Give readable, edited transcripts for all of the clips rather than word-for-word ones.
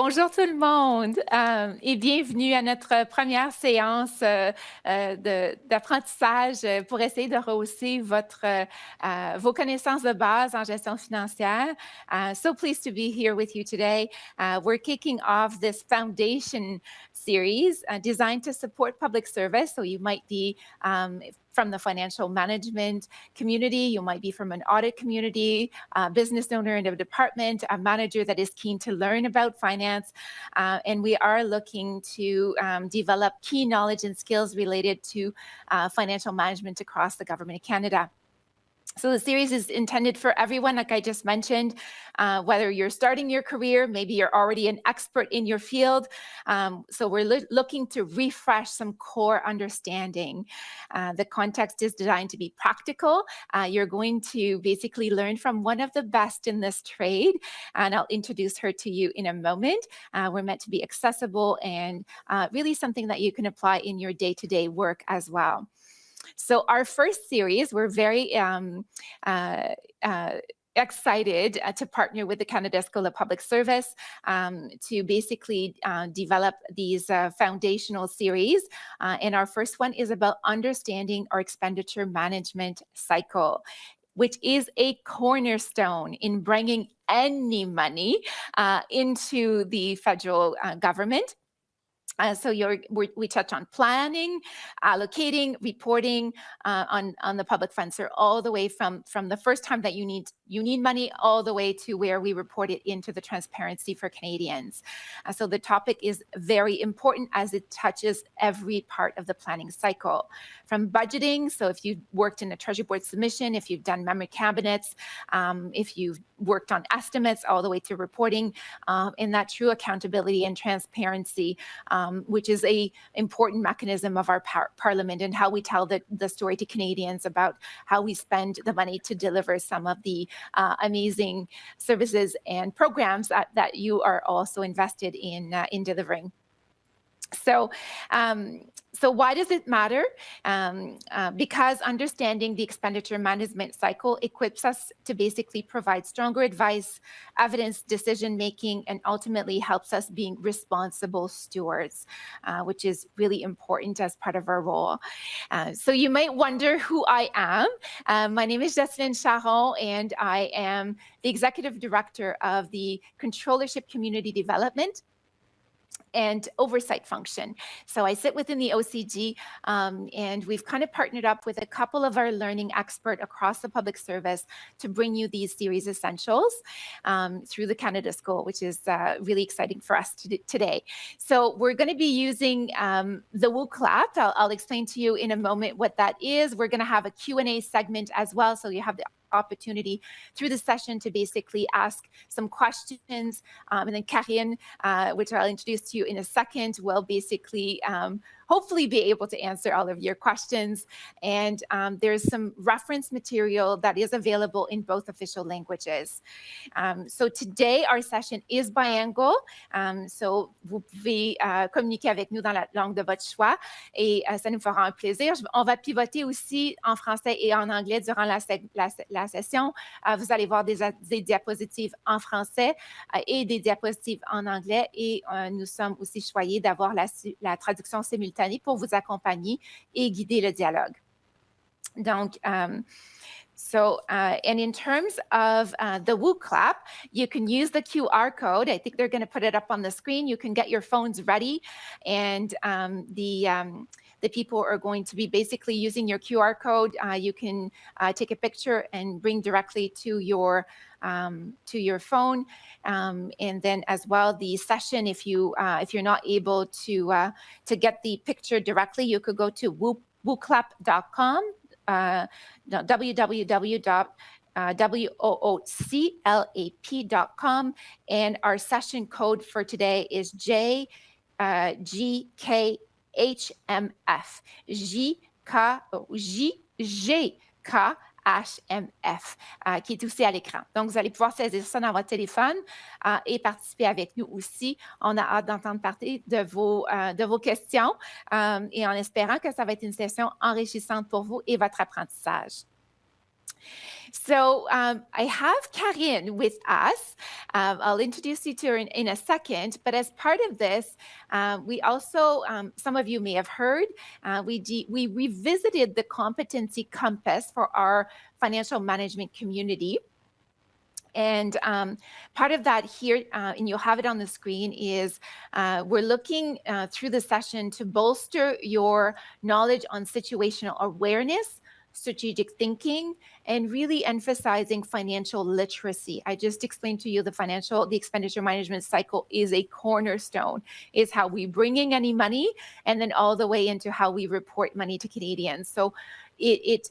Bonjour tout le monde et bienvenue à notre première séance d'apprentissage pour essayer de rehausser vos connaissances de base en gestion financière. So pleased to be here with you today. We're kicking off this foundation series designed to support public service. So you might be from the financial management community, you might be from an audit community, a business owner in a department, a manager that is keen to learn about finance. And we are looking to develop key knowledge and skills related to financial management across the Government of Canada. So the series is intended for everyone, like I just mentioned, whether you're starting your career, maybe you're already an expert in your field. So we're looking to refresh some core understanding. The context is designed to be practical. You're going to basically learn from one of the best in this trade, and I'll introduce her to you in a moment. We're meant to be accessible and really something that you can apply in your day-to-day work as well. So our first series, we're very excited to partner with the Canada School of Public Service to basically develop these foundational series. And our first one is about understanding our expenditure management cycle, which is a cornerstone in bringing any money into the federal government. So we touch on planning, allocating, reporting on the public funds, so all the way from the first time that you need money all the way to where we report it into the Transparency for Canadians. So the topic is very important as it touches every part of the planning cycle. From budgeting, so if you've worked in a Treasury Board submission, if you've done memory cabinets, if you've worked on estimates, all the way to reporting, and that true accountability and transparency, which is a important mechanism of our parliament and how we tell the story to Canadians about how we spend the money to deliver some of the amazing services and programs that you are also invested in delivering. So why does it matter? Because understanding the expenditure management cycle equips us to basically provide stronger advice, evidence, decision-making, and ultimately helps us being responsible stewards, which is really important as part of our role. So you might wonder who I am. My name is Jocelyne Charon, and I am the Executive Director of the Controllership Community Development and oversight function. So I sit within the OCG, and we've kind of partnered up with a couple of our learning experts across the public service to bring you these series essentials through the Canada School, which is really exciting for us today. So we're going to be using the WooClap. I'll explain to you in a moment what that is. We're going to have a Q&A segment as well, so you have the opportunity through the session to basically ask some questions. And then Karine, which I'll introduce to you in a second, will basically hopefully be able to answer all of your questions. And there's some reference material that is available in both official languages. So today, our session is bilingual. So vous pouvez communiquer avec nous dans la langue de votre choix et ça nous fera un plaisir. On va pivoter aussi en français et en anglais durant la session. Vous allez voir des diapositives en français et des diapositives en anglais et nous sommes aussi choyés d'avoir la traduction simultanée pour vous accompagner et guider le dialogue. Donc, and in terms of the WooClap, you can use the QR code. I think they're going to put it up on the screen. You can get your phones ready, and the people are going to be basically using your QR code. You can take a picture and bring directly to your phone, and then as well the session. If you're not able to get the picture directly, you could go to wooclap.com. wooclap.com, and our session code for today is JGKHMF. HMF, qui est aussi à l'écran. Donc, vous allez pouvoir saisir ça dans votre téléphone et participer avec nous aussi. On a hâte d'entendre parler de vos questions et en espérant que ça va être une session enrichissante pour vous et votre apprentissage. So I have Karine with us. I'll introduce you to her in a second. But as part of this, we also, some of you may have heard, we revisited the competency compass for our financial management community. And part of that here, and you'll have it on the screen, is we're looking through the session to bolster your knowledge on situational awareness, strategic thinking, and really emphasizing financial literacy. I just explained to you the expenditure management cycle is a cornerstone. Is how we bringing any money, and then all the way into how we report money to Canadians. So it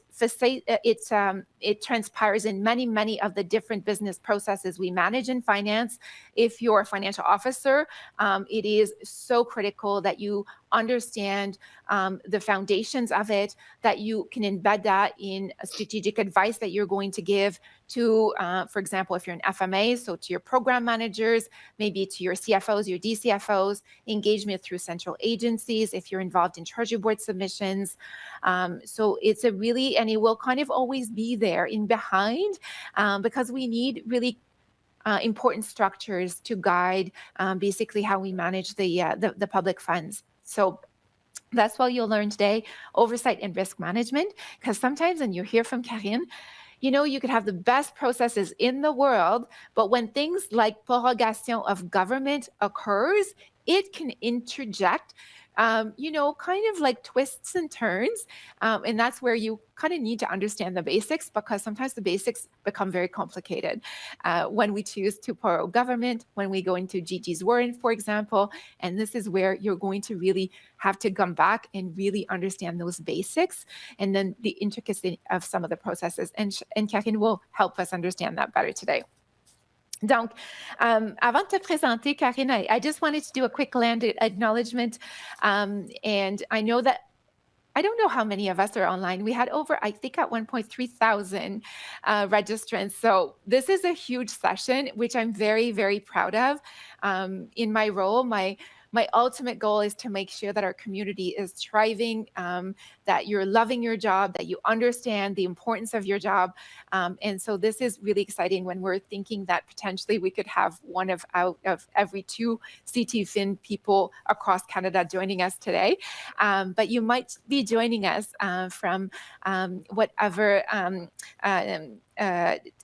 transpires in many of the different business processes we manage in finance. If you're a financial officer, it is so critical that you understand the foundations of it, that you can embed that in a strategic advice that you're going to give to, for example, if you're an FMA, so to your program managers, maybe to your CFOs, your DCFOs, engagement through central agencies, if you're involved in Treasury Board submissions. So it's a really, and it will kind of always be there in behind, because we need really important structures to guide basically how we manage the public funds. So that's what you'll learn today: oversight and risk management. Because sometimes, and you hear from Karine, you know, you could have the best processes in the world, but when things like prorogation of government occurs, it can interject, you know, kind of like twists and turns. And that's where you kind of need to understand the basics, because sometimes the basics become very complicated when we choose to prorogue government, when we go into Gigi's warrant, for example. And this is where you're going to really have to come back and really understand those basics, and then the intricacy of some of the processes. And Karine will help us understand that better today. Donc, avant de te présenter, Karine, I just wanted to do a quick land acknowledgement. And I know that, I don't know how many of us are online. We had over, I think at 1,300 registrants. So this is a huge session, which I'm very proud of. In my role, my ultimate goal is to make sure that our community is thriving, that you're loving your job, that you understand the importance of your job. And so this is really exciting when we're thinking that potentially we could have one out of every 2 CT Fin people across Canada joining us today. But you might be joining us from whatever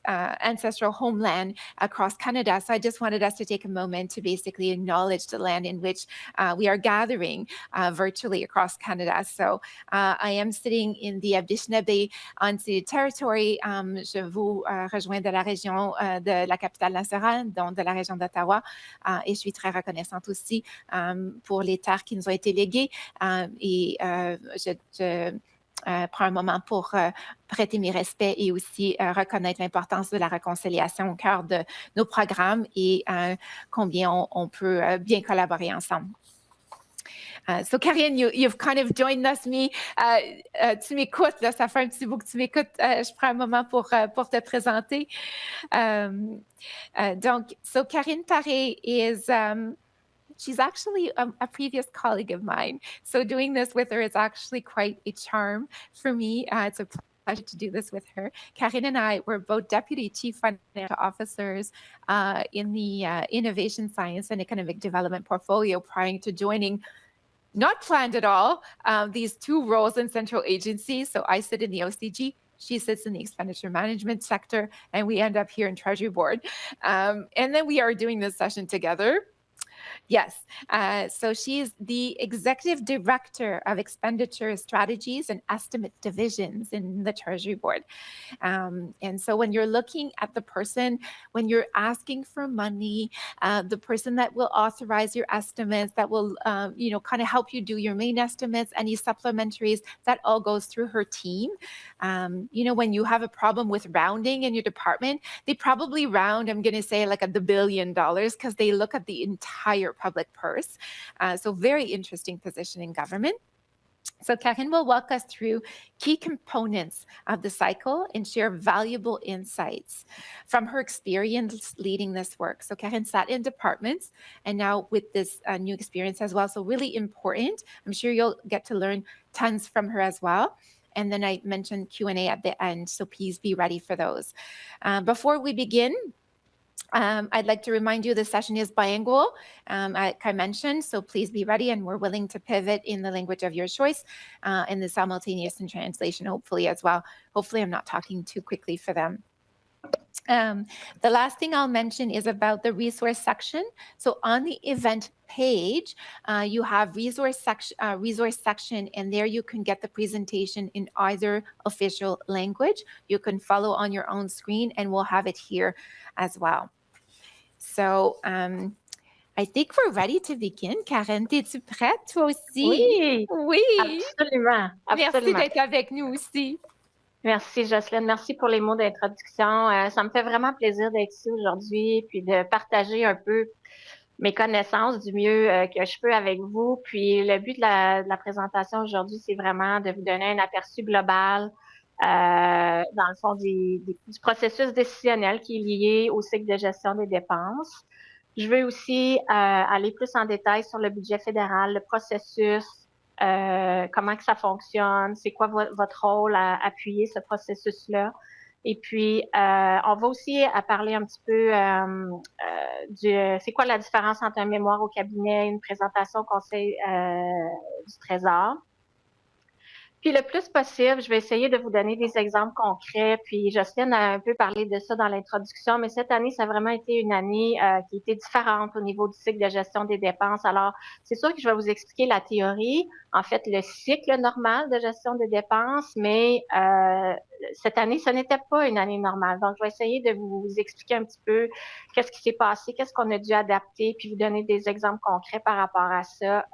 ancestral homeland across Canada. So I just wanted us to take a moment to basically acknowledge the land in which we are gathering virtually across Canada. So I am sitting in the Anishinaabe Unceded Territory. Je vous rejoins de la région de la capitale nationale, donc de la région d'Ottawa. Et je suis très reconnaissante aussi pour les terres qui nous ont été léguées. Et je prends un moment pour prêter mes respects et aussi reconnaître l'importance de la réconciliation au cœur de nos programmes et combien on peut bien collaborer ensemble. So Karine, you've kind of joined us. Tu m'écoutes, là, ça fait un petit bout que tu m'écoutes. Je prends un moment pour te présenter. Donc, so Karine Paré is... she's actually a previous colleague of mine. So doing this with her is actually quite a charm for me. It's a pleasure to do this with her. Karine and I were both Deputy Chief Financial Officers in the Innovation Science and Economic Development portfolio prior to joining, not planned at all, these 2 roles in central agencies. So I sit in the OCG, she sits in the expenditure management sector, and we end up here in Treasury Board. And then we are doing this session together. Yes. So she's the Executive Director of Expenditure Strategies and Estimate Divisions in the Treasury Board. And so when you're looking at the person, when you're asking for money, the person that will authorize your estimates, that will, you know, kind of help you do your main estimates, any supplementaries, that all goes through her team. You know, when you have a problem with rounding in your department, they probably round, I'm going to say, like at the $1 billion, because they look at the entire public purse. So very interesting position in government. So Karine will walk us through key components of the cycle and share valuable insights from her experience leading this work. So Karine sat in departments and now with this new experience as well. So really important. I'm sure you'll get to learn tons from her as well. and then I mentioned Q&A at the end, so please be ready for those. Before we begin, I'd like to remind you the session is bilingual, like I mentioned, so please be ready, and we're willing to pivot in the language of your choice in the simultaneous and translation, hopefully as well. Hopefully I'm not talking too quickly for them. The last thing I'll mention is about the resource section. So on the event page, you have resource section, and there you can get the presentation in either official language. You can follow on your own screen, and we'll have it here as well. So I think we're ready to begin. Karen, es-tu prête, toi aussi? Oui, Oui. absolument. Merci d'être avec nous aussi. Merci, Jocelyne. Merci pour les mots d'introduction. Ça me fait vraiment plaisir d'être ici aujourd'hui, puis de partager un peu mes connaissances du mieux que je peux avec vous. Puis le but de la présentation aujourd'hui, c'est vraiment de vous donner un aperçu global, dans le fond, du processus décisionnel qui est lié au cycle de gestion des dépenses. Je veux aussi aller plus en détail sur le budget fédéral, le processus, comment que ça fonctionne, c'est quoi votre rôle à appuyer ce processus-là. Et puis, on va aussi parler un petit peu c'est quoi la différence entre un mémoire au cabinet et une présentation au Conseil du Trésor. Puis le plus possible, je vais essayer de vous donner des exemples concrets. Puis Jocelyne a un peu parlé de ça dans l'introduction, mais cette année, ça a vraiment été une année qui était différente au niveau du cycle de gestion des dépenses. Alors, c'est sûr que je vais vous expliquer la théorie, en fait, le cycle normal de gestion des dépenses, mais cette année, ce n'était pas une année normale. Donc, je vais essayer de vous expliquer un petit peu qu'est-ce qui s'est passé, qu'est-ce qu'on a dû adapter, puis vous donner des exemples concrets par rapport à ça.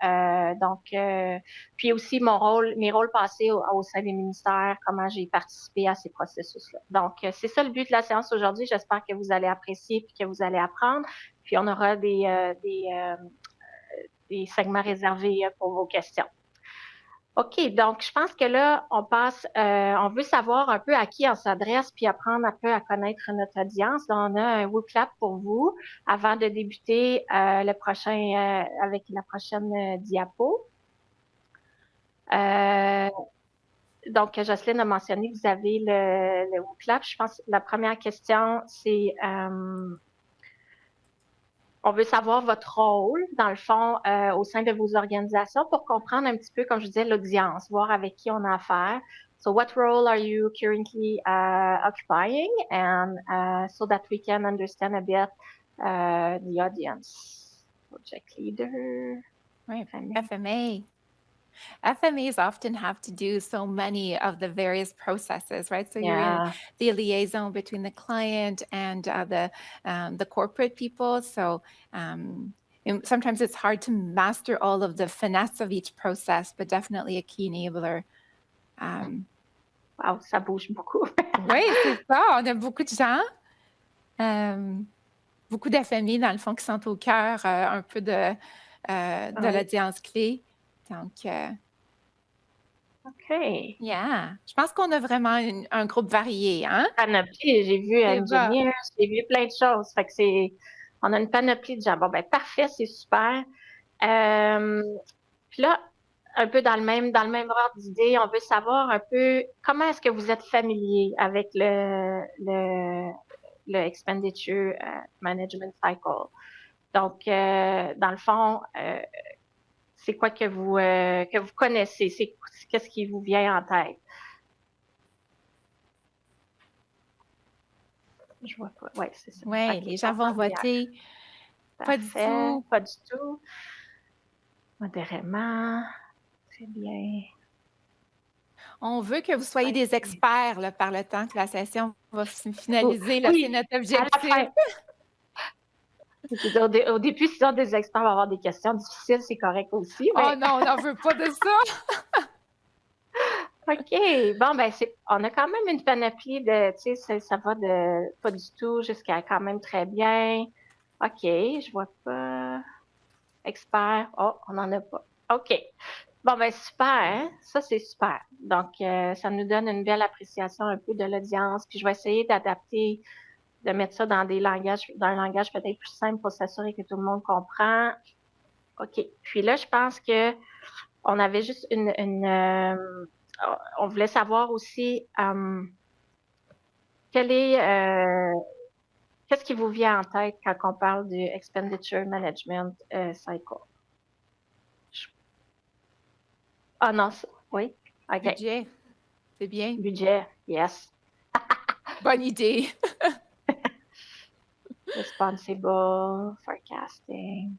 Puis aussi mes rôles passés au sein des ministères, comment j'ai participé à ces processus-là. Donc, c'est ça le but de la séance aujourd'hui. J'espère que vous allez apprécier puis que vous allez apprendre. Puis, on aura des segments réservés pour vos questions. OK, donc je pense que là, on veut savoir un peu à qui on s'adresse puis apprendre un peu à connaître notre audience. Donc, on a un WooClap pour vous avant de débuter avec la prochaine diapo. Donc, Jocelyne a mentionné que vous avez le WooClap. Je pense que la première question, c'est on veut savoir votre rôle, dans le fond, au sein de vos organisations pour comprendre un petit peu, comme je disais, l'audience, voir avec qui on a affaire. So, what role are you currently occupying? And so that we can understand a bit the audience. Project leader. Right, FMA. FMAs often have to do so many of the various processes, right? So you're in the liaison between the client and the corporate people. So sometimes it's hard to master all of the finesse of each process, but definitely a key enabler. Wow, ça bouge beaucoup. Oui, c'est ça. On a beaucoup de gens, beaucoup d'FMI, dans le fond, qui sont au cœur un peu de l'audience clé. Donc, OK. Yeah. Je pense qu'on a vraiment un groupe varié, hein? Panoplie, j'ai vu engineers, j'ai vu plein de choses. Fait que on a une panoplie de gens. Bon, ben parfait, c'est super. Puis là, un peu dans le même ordre d'idée, on veut savoir un peu comment est-ce que vous êtes familier avec le expenditure management cycle. Donc, dans le fond, c'est quoi que vous connaissez? Qu'est-ce qui vous vient en tête? Je vois pas. Oui, c'est ça. Oui, okay, les gens vont voter. Pas du tout. Pas du tout. Modérément. Très bien. On veut que vous soyez des experts là, par le temps que la session va se finaliser. Là, c'est notre objectif. Au début, si on des experts vont avoir des questions difficiles, c'est correct aussi. Mais... Oh non, on n'en veut pas de ça. OK. Bon, ben, on a quand même une panoplie de, tu sais, ça va de pas du tout jusqu'à quand même très bien. OK, je vois pas. Expert. Oh, on n'en a pas. OK. Bon, ben, super, hein? Ça, c'est super. Donc, ça nous donne une belle appréciation un peu de l'audience. Puis, je vais essayer d'adapter, de mettre ça dans un langage peut-être plus simple pour s'assurer que tout le monde comprend. OK. Puis là, je pense que on avait juste on voulait savoir aussi qu'est-ce qui vous vient en tête quand on parle du Expenditure Management Cycle? Ah non, oui? OK. Budget, c'est bien. Budget, yes. Bonne idée. Responsible, forecasting.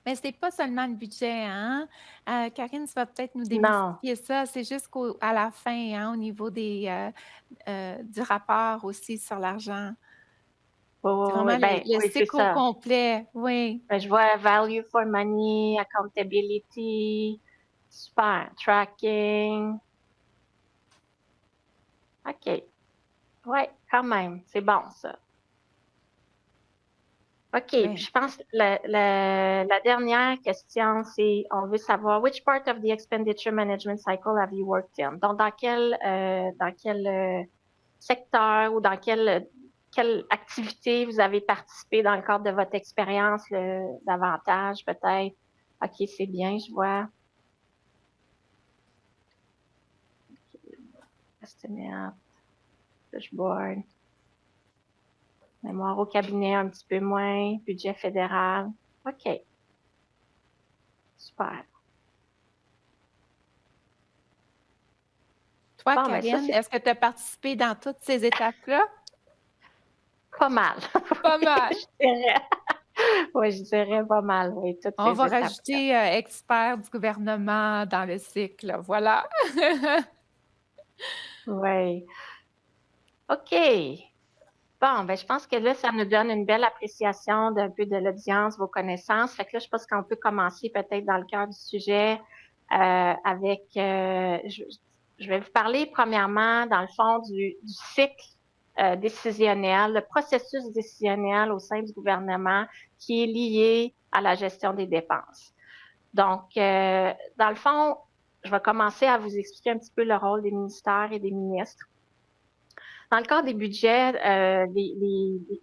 Mais c'est pas seulement le budget, hein? Karine, tu vas peut-être nous Non. démystifier ça. C'est jusqu'à la fin, hein, au niveau du rapport aussi sur l'argent. C'est vraiment Ben, le oui, c'est cycle au ça. complet, oui. Ben, je vois value for money, accountability, super, tracking. OK. Ouais, quand même, c'est bon ça. OK, Ouais. je pense que la dernière question, c'est on veut savoir which part of the expenditure management cycle have you worked in? Donc, dans quel secteur ou dans quelle activité vous avez participé dans le cadre de votre expérience davantage, peut-être? OK, c'est bien, je vois. Estimate, dashboard. Mémoire au cabinet, un petit peu moins. Budget fédéral. OK. Super. Toi, Bon, ben ça, Karine, est-ce que tu as participé dans toutes ces étapes-là? pas mal. Pas mal. Je dirais. Oui, je dirais pas mal, oui, toutes On ces va étapes-là. rajouter expert du gouvernement dans le cycle. Voilà. Oui. OK. Bon, ben je pense que là, ça nous donne une belle appréciation d'un peu de l'audience, vos connaissances. Fait que là, je pense qu'on peut commencer peut-être dans le cœur du sujet avec... je vais vous parler premièrement, dans le fond, du cycle décisionnel, le processus décisionnel au sein du gouvernement qui est lié à la gestion des dépenses. Donc, dans le fond, je vais commencer à vous expliquer un petit peu le rôle des ministères et des ministres. Dans le cadre des budgets,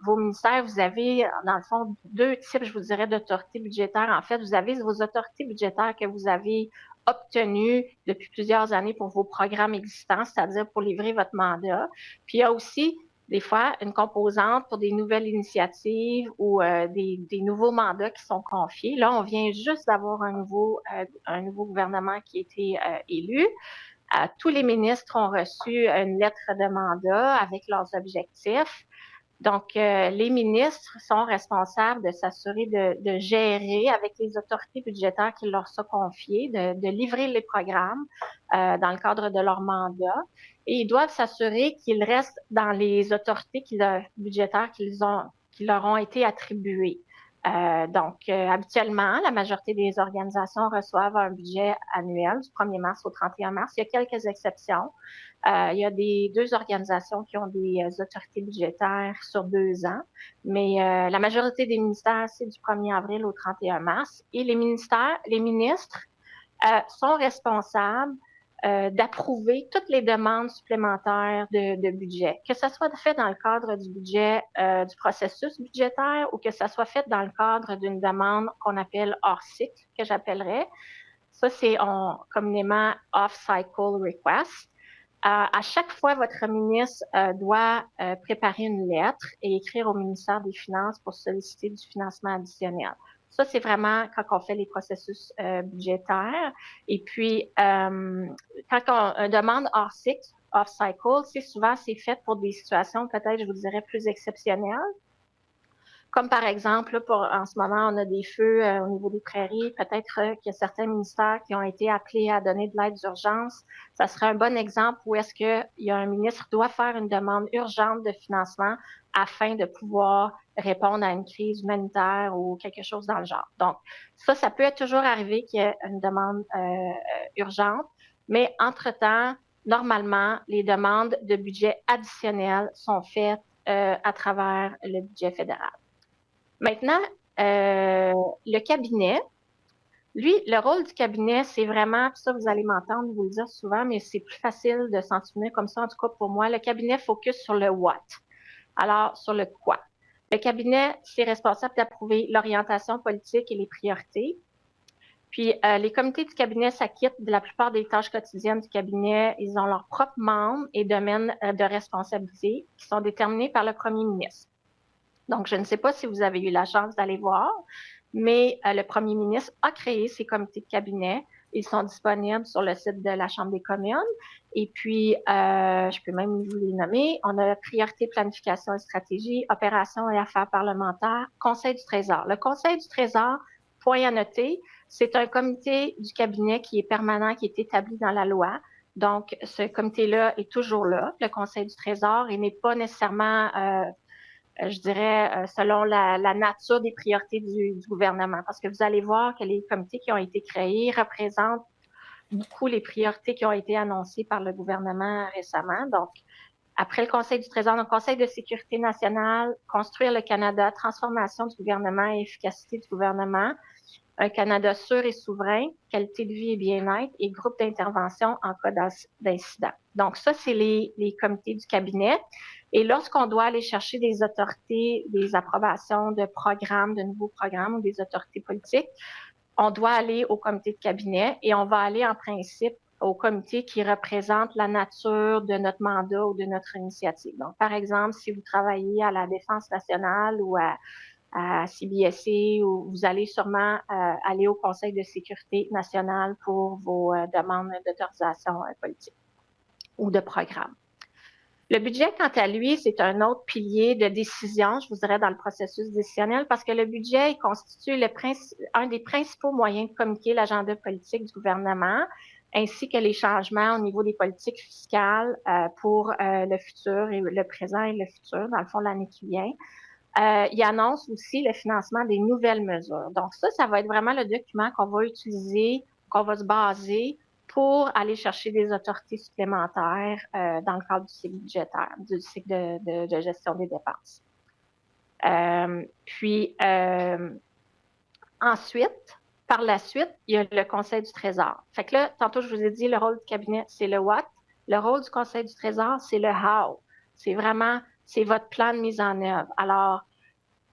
vos ministères, vous avez, dans le fond, deux types, je vous dirais, d'autorités budgétaires. En fait, vous avez vos autorités budgétaires que vous avez obtenues depuis plusieurs années pour vos programmes existants, c'est-à-dire pour livrer votre mandat. Puis, il y a aussi, des fois, une composante pour des nouvelles initiatives ou des nouveaux mandats qui sont confiés. Là, on vient juste d'avoir un nouveau gouvernement qui a été élu. Tous les ministres ont reçu une lettre de mandat avec leurs objectifs. Donc, les ministres sont responsables de s'assurer de gérer avec les autorités budgétaires qui leur sont confiées, de livrer les programmes dans le cadre de leur mandat. Et ils doivent s'assurer qu'ils restent dans les autorités budgétaires qui leur ont été attribuées. Donc, habituellement, la majorité des organisations reçoivent un budget annuel du 1er mars au 31 mars. Il y a quelques exceptions. Il y a deux organisations qui ont des autorités budgétaires sur 2 ans, mais la majorité des ministères, c'est du 1er avril au 31 mars. Et les ministres sont responsables d'approuver toutes les demandes supplémentaires de budget, que ce soit fait dans le cadre du budget du processus budgétaire ou que ce soit fait dans le cadre d'une demande qu'on appelle hors cycle, que j'appellerais. Ça, c'est communément off-cycle request. À chaque fois, votre ministre doit préparer une lettre et écrire au ministère des Finances pour solliciter du financement additionnel. Ça, c'est vraiment quand on fait les processus budgétaires. Et puis, quand on demande hors cycle, off-cycle, souvent, c'est fait pour des situations peut-être, je vous dirais, plus exceptionnelles. Comme par exemple, en ce moment, on a des feux au niveau des prairies. Peut-être qu'il y a certains ministères qui ont été appelés à donner de l'aide d'urgence. Ça serait un bon exemple où est-ce qu'il y a un ministre qui doit faire une demande urgente de financement afin de pouvoir répondre à une crise humanitaire ou quelque chose dans le genre. Donc, ça peut être toujours arrivé qu'il y ait une demande urgente, mais entre-temps, normalement, les demandes de budget additionnel sont faites à travers le budget fédéral. Maintenant, le cabinet, lui, le rôle du cabinet, c'est vraiment, puis ça, vous allez m'entendre vous le dire souvent, mais c'est plus facile de s'en souvenir comme ça, en tout cas pour moi. Le cabinet focus sur le what. Alors, sur le quoi. Le cabinet, c'est responsable d'approuver l'orientation politique et les priorités. Puis, les comités du cabinet s'acquittent de la plupart des tâches quotidiennes du cabinet. Ils ont leurs propres membres et domaines de responsabilité qui sont déterminés par le premier ministre. Donc, je ne sais pas si vous avez eu la chance d'aller voir, mais le premier ministre a créé ces comités de cabinet. Ils sont disponibles sur le site de la Chambre des communes. Et puis, je peux même vous les nommer. On a priorité, planification et stratégie, opérations et affaires parlementaires, Conseil du Trésor. Le Conseil du Trésor, point à noter, c'est un comité du cabinet qui est permanent, qui est établi dans la loi. Donc, ce comité-là est toujours là, le Conseil du Trésor, et n'est pas nécessairement je dirais, selon la nature des priorités du gouvernement. Parce que vous allez voir que les comités qui ont été créés représentent beaucoup les priorités qui ont été annoncées par le gouvernement récemment. Donc, après le Conseil du Trésor, le Conseil de sécurité nationale, construire le Canada, transformation du gouvernement et efficacité du gouvernement, un Canada sûr et souverain, qualité de vie et bien-être et groupe d'intervention en cas d'incident. Donc, ça, c'est les comités du cabinet. Et lorsqu'on doit aller chercher des autorités, des approbations de programmes, de nouveaux programmes ou des autorités politiques, on doit aller au comité de cabinet et on va aller en principe au comité qui représente la nature de notre mandat ou de notre initiative. Donc, par exemple, si vous travaillez à la Défense nationale ou à CBSC, ou vous allez sûrement aller au Conseil de sécurité nationale pour vos demandes d'autorisation politique ou de programme. Le budget, quant à lui, c'est un autre pilier de décision, je vous dirais, dans le processus décisionnel, parce que le budget il constitue un des principaux moyens de communiquer l'agenda politique du gouvernement, ainsi que les changements au niveau des politiques fiscales pour le futur, et le présent et le futur, dans le fond, l'année qui vient. Il annonce aussi le financement des nouvelles mesures. Donc ça va être vraiment le document qu'on va utiliser, qu'on va se baser pour aller chercher des autorités supplémentaires dans le cadre du cycle budgétaire, du cycle de gestion des dépenses. Ensuite, par la suite, il y a le Conseil du Trésor. Fait que là, tantôt, je vous ai dit, le rôle du cabinet, c'est le what. Le rôle du Conseil du Trésor, c'est le how. C'est vraiment, c'est votre plan de mise en œuvre. Alors,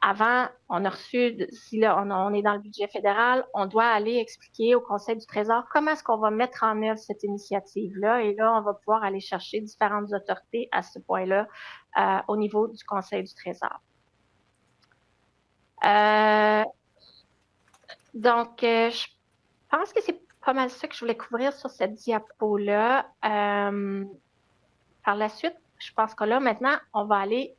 avant, on a reçu, si là, on est dans le budget fédéral, on doit aller expliquer au Conseil du Trésor comment est-ce qu'on va mettre en œuvre cette initiative-là. Et là, on va pouvoir aller chercher différentes autorités à ce point-là au niveau du Conseil du Trésor. Donc, je pense que c'est pas mal ça que je voulais couvrir sur cette diapo-là. Par la suite, je pense que là, maintenant, on va aller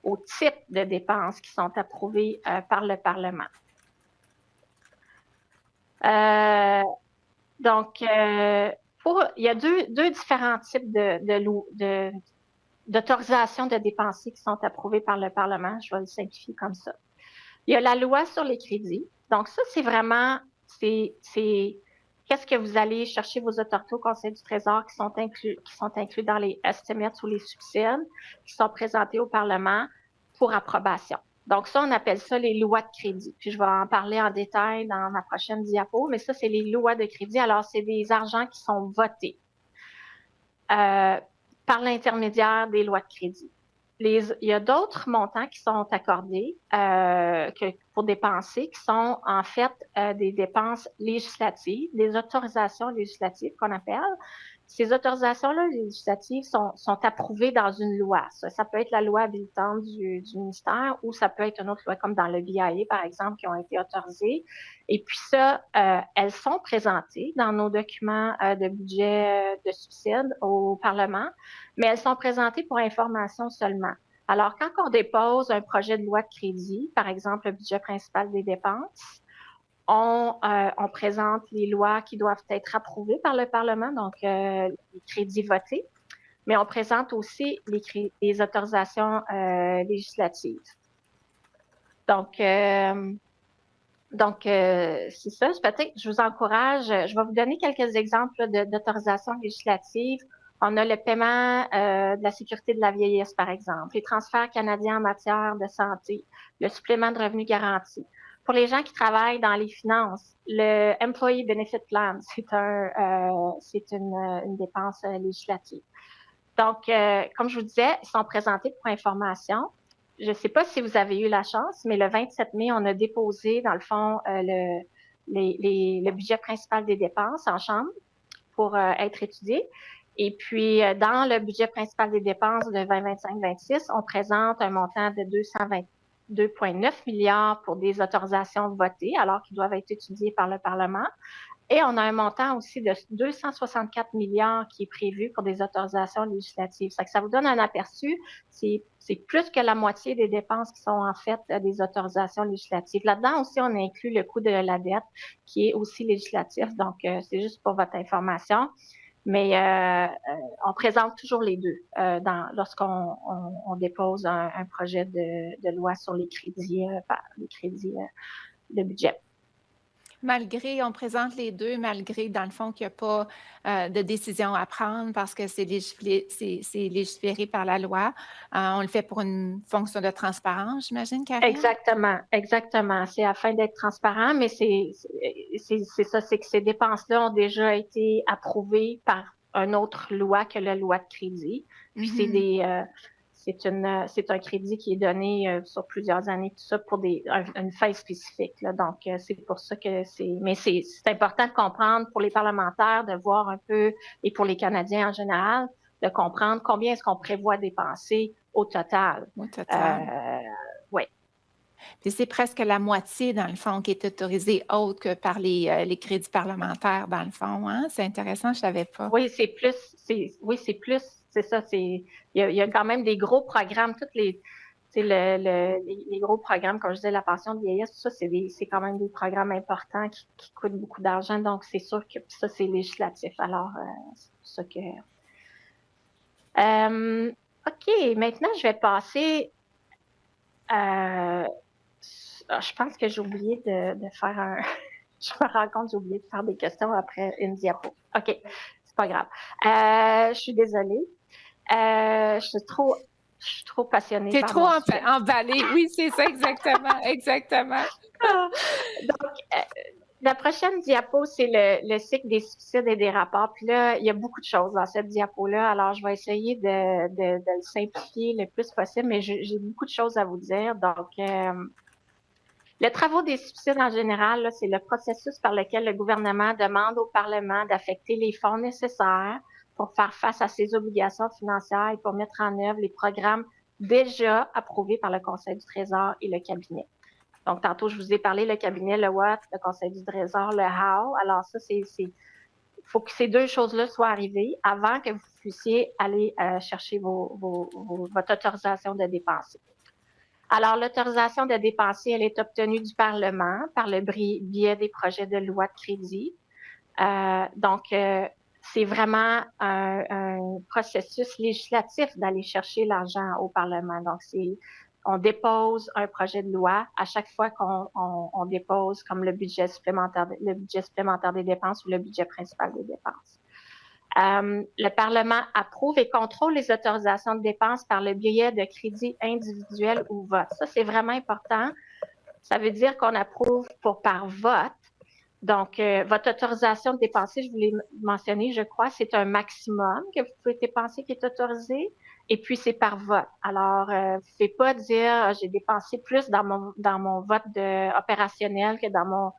au type de dépenses qui sont approuvées par le Parlement. Donc, il y a deux différents types d'autorisation de dépenser qui sont approuvées par le Parlement. Je vais le simplifier comme ça. Il y a la loi sur les crédits. Donc, ça, c'est vraiment, qu'est-ce que vous allez chercher vos autorités au Conseil du Trésor qui sont inclus dans les estimates ou les subsides qui sont présentés au Parlement pour approbation. Donc, ça, on appelle ça les lois de crédit. Puis, je vais en parler en détail dans ma prochaine diapo, mais ça, c'est les lois de crédit. Alors, c'est des argents qui sont votés par l'intermédiaire des lois de crédit. Il y a d'autres montants qui sont accordés pour dépenser, qui sont en fait des dépenses législatives, des autorisations législatives qu'on appelle. Ces autorisations-là législatives sont approuvées dans une loi. Ça peut être la loi habilitante du ministère ou ça peut être une autre loi comme dans le BIA, par exemple, qui ont été autorisées. Et puis ça, elles sont présentées dans nos documents de budget de subsides au Parlement, mais elles sont présentées pour information seulement. Alors, quand on dépose un projet de loi de crédit, par exemple le budget principal des dépenses, on présente les lois qui doivent être approuvées par le Parlement, donc les crédits votés, mais on présente aussi les autorisations législatives. Donc, c'est ça. Peut-être je vous encourage, je vais vous donner quelques exemples d'autorisations législatives. On a le paiement de la sécurité de la vieillesse, par exemple, les transferts canadiens en matière de santé, le supplément de revenu garanti. Pour les gens qui travaillent dans les finances, le Employee Benefit Plan, c'est une dépense législative. Donc, comme je vous disais, ils sont présentés pour information. Je ne sais pas si vous avez eu la chance, mais le 27 mai, on a déposé, dans le fond, le budget principal des dépenses en chambre pour être étudié. Et puis, dans le budget principal des dépenses de 2025-26, on présente un montant de 222,9 milliards pour des autorisations votées, alors qu'ils doivent être étudiées par le Parlement. Et on a un montant aussi de 264 milliards qui est prévu pour des autorisations législatives. Ça vous donne un aperçu. C'est plus que la moitié des dépenses qui sont en fait des autorisations législatives. Là-dedans aussi, on inclut le coût de la dette qui est aussi législatif. Donc, c'est juste pour votre information. Mais on présente toujours les deux lorsqu'on dépose un projet de loi sur les crédits de budget. On présente les deux, malgré, dans le fond, qu'il n'y a pas de décision à prendre parce que c'est légiféré par la loi. On le fait pour une fonction de transparence, j'imagine, Karine? Exactement. C'est afin d'être transparent, mais c'est ça, c'est que ces dépenses-là ont déjà été approuvées par une autre loi que la loi de crédit. Puis c'est un crédit qui est donné sur plusieurs années, tout ça, pour une fin spécifique. Là. Donc, c'est pour ça que mais c'est important de comprendre pour les parlementaires, de voir un peu, et pour les Canadiens en général, de comprendre combien est-ce qu'on prévoit dépenser au total. Au total. Oui. Puis c'est presque la moitié, dans le fond, qui est autorisée autre que par les crédits parlementaires, dans le fond. Hein? C'est intéressant, je ne savais pas. Oui, c'est plus. C'est ça. Il y a quand même des gros programmes, les gros programmes, comme je disais, la pension de vieillesse, tout ça, c'est quand même des programmes importants qui coûtent beaucoup d'argent. Donc, c'est sûr que ça, c'est législatif. Alors, c'est pour ça que. OK, maintenant, je vais passer. Je pense que j'ai oublié de faire un. Je me rends compte, j'ai oublié de faire des questions après une diapo. OK, c'est pas grave. Je suis désolée. Je suis trop passionnée. T'es trop emballée. Oui, c'est ça, exactement. Exactement. Donc, la prochaine diapo, c'est le cycle des suicides et des rapports. Puis là, il y a beaucoup de choses dans cette diapo-là. Alors, je vais essayer de le simplifier le plus possible, mais j'ai beaucoup de choses à vous dire. Donc, le travaux des suicides en général, c'est le processus par lequel le gouvernement demande au Parlement d'affecter les fonds nécessaires pour faire face à ses obligations financières et pour mettre en œuvre les programmes déjà approuvés par le Conseil du Trésor et le cabinet. Donc, tantôt, je vous ai parlé, le cabinet, le what, le Conseil du Trésor, le how. Alors, ça, il faut que ces deux choses-là soient arrivées avant que vous puissiez aller chercher votre autorisation de dépenser. Alors, l'autorisation de dépenser, elle est obtenue du Parlement par le biais des projets de loi de crédit. Donc, c'est vraiment un processus législatif d'aller chercher l'argent au Parlement. Donc, on dépose un projet de loi à chaque fois qu'on dépose comme le budget supplémentaire des dépenses ou le budget principal des dépenses. Le Parlement approuve et contrôle les autorisations de dépenses par le biais de crédits individuels ou vote. Ça, c'est vraiment important. Ça veut dire qu'on approuve par vote. Donc, votre autorisation de dépenser, je vous l'ai mentionné, je crois, c'est un maximum que vous pouvez dépenser qui est autorisé. Et puis, c'est par vote. Alors, vous ne pouvez pas dire j'ai dépensé plus dans mon vote opérationnel que dans mon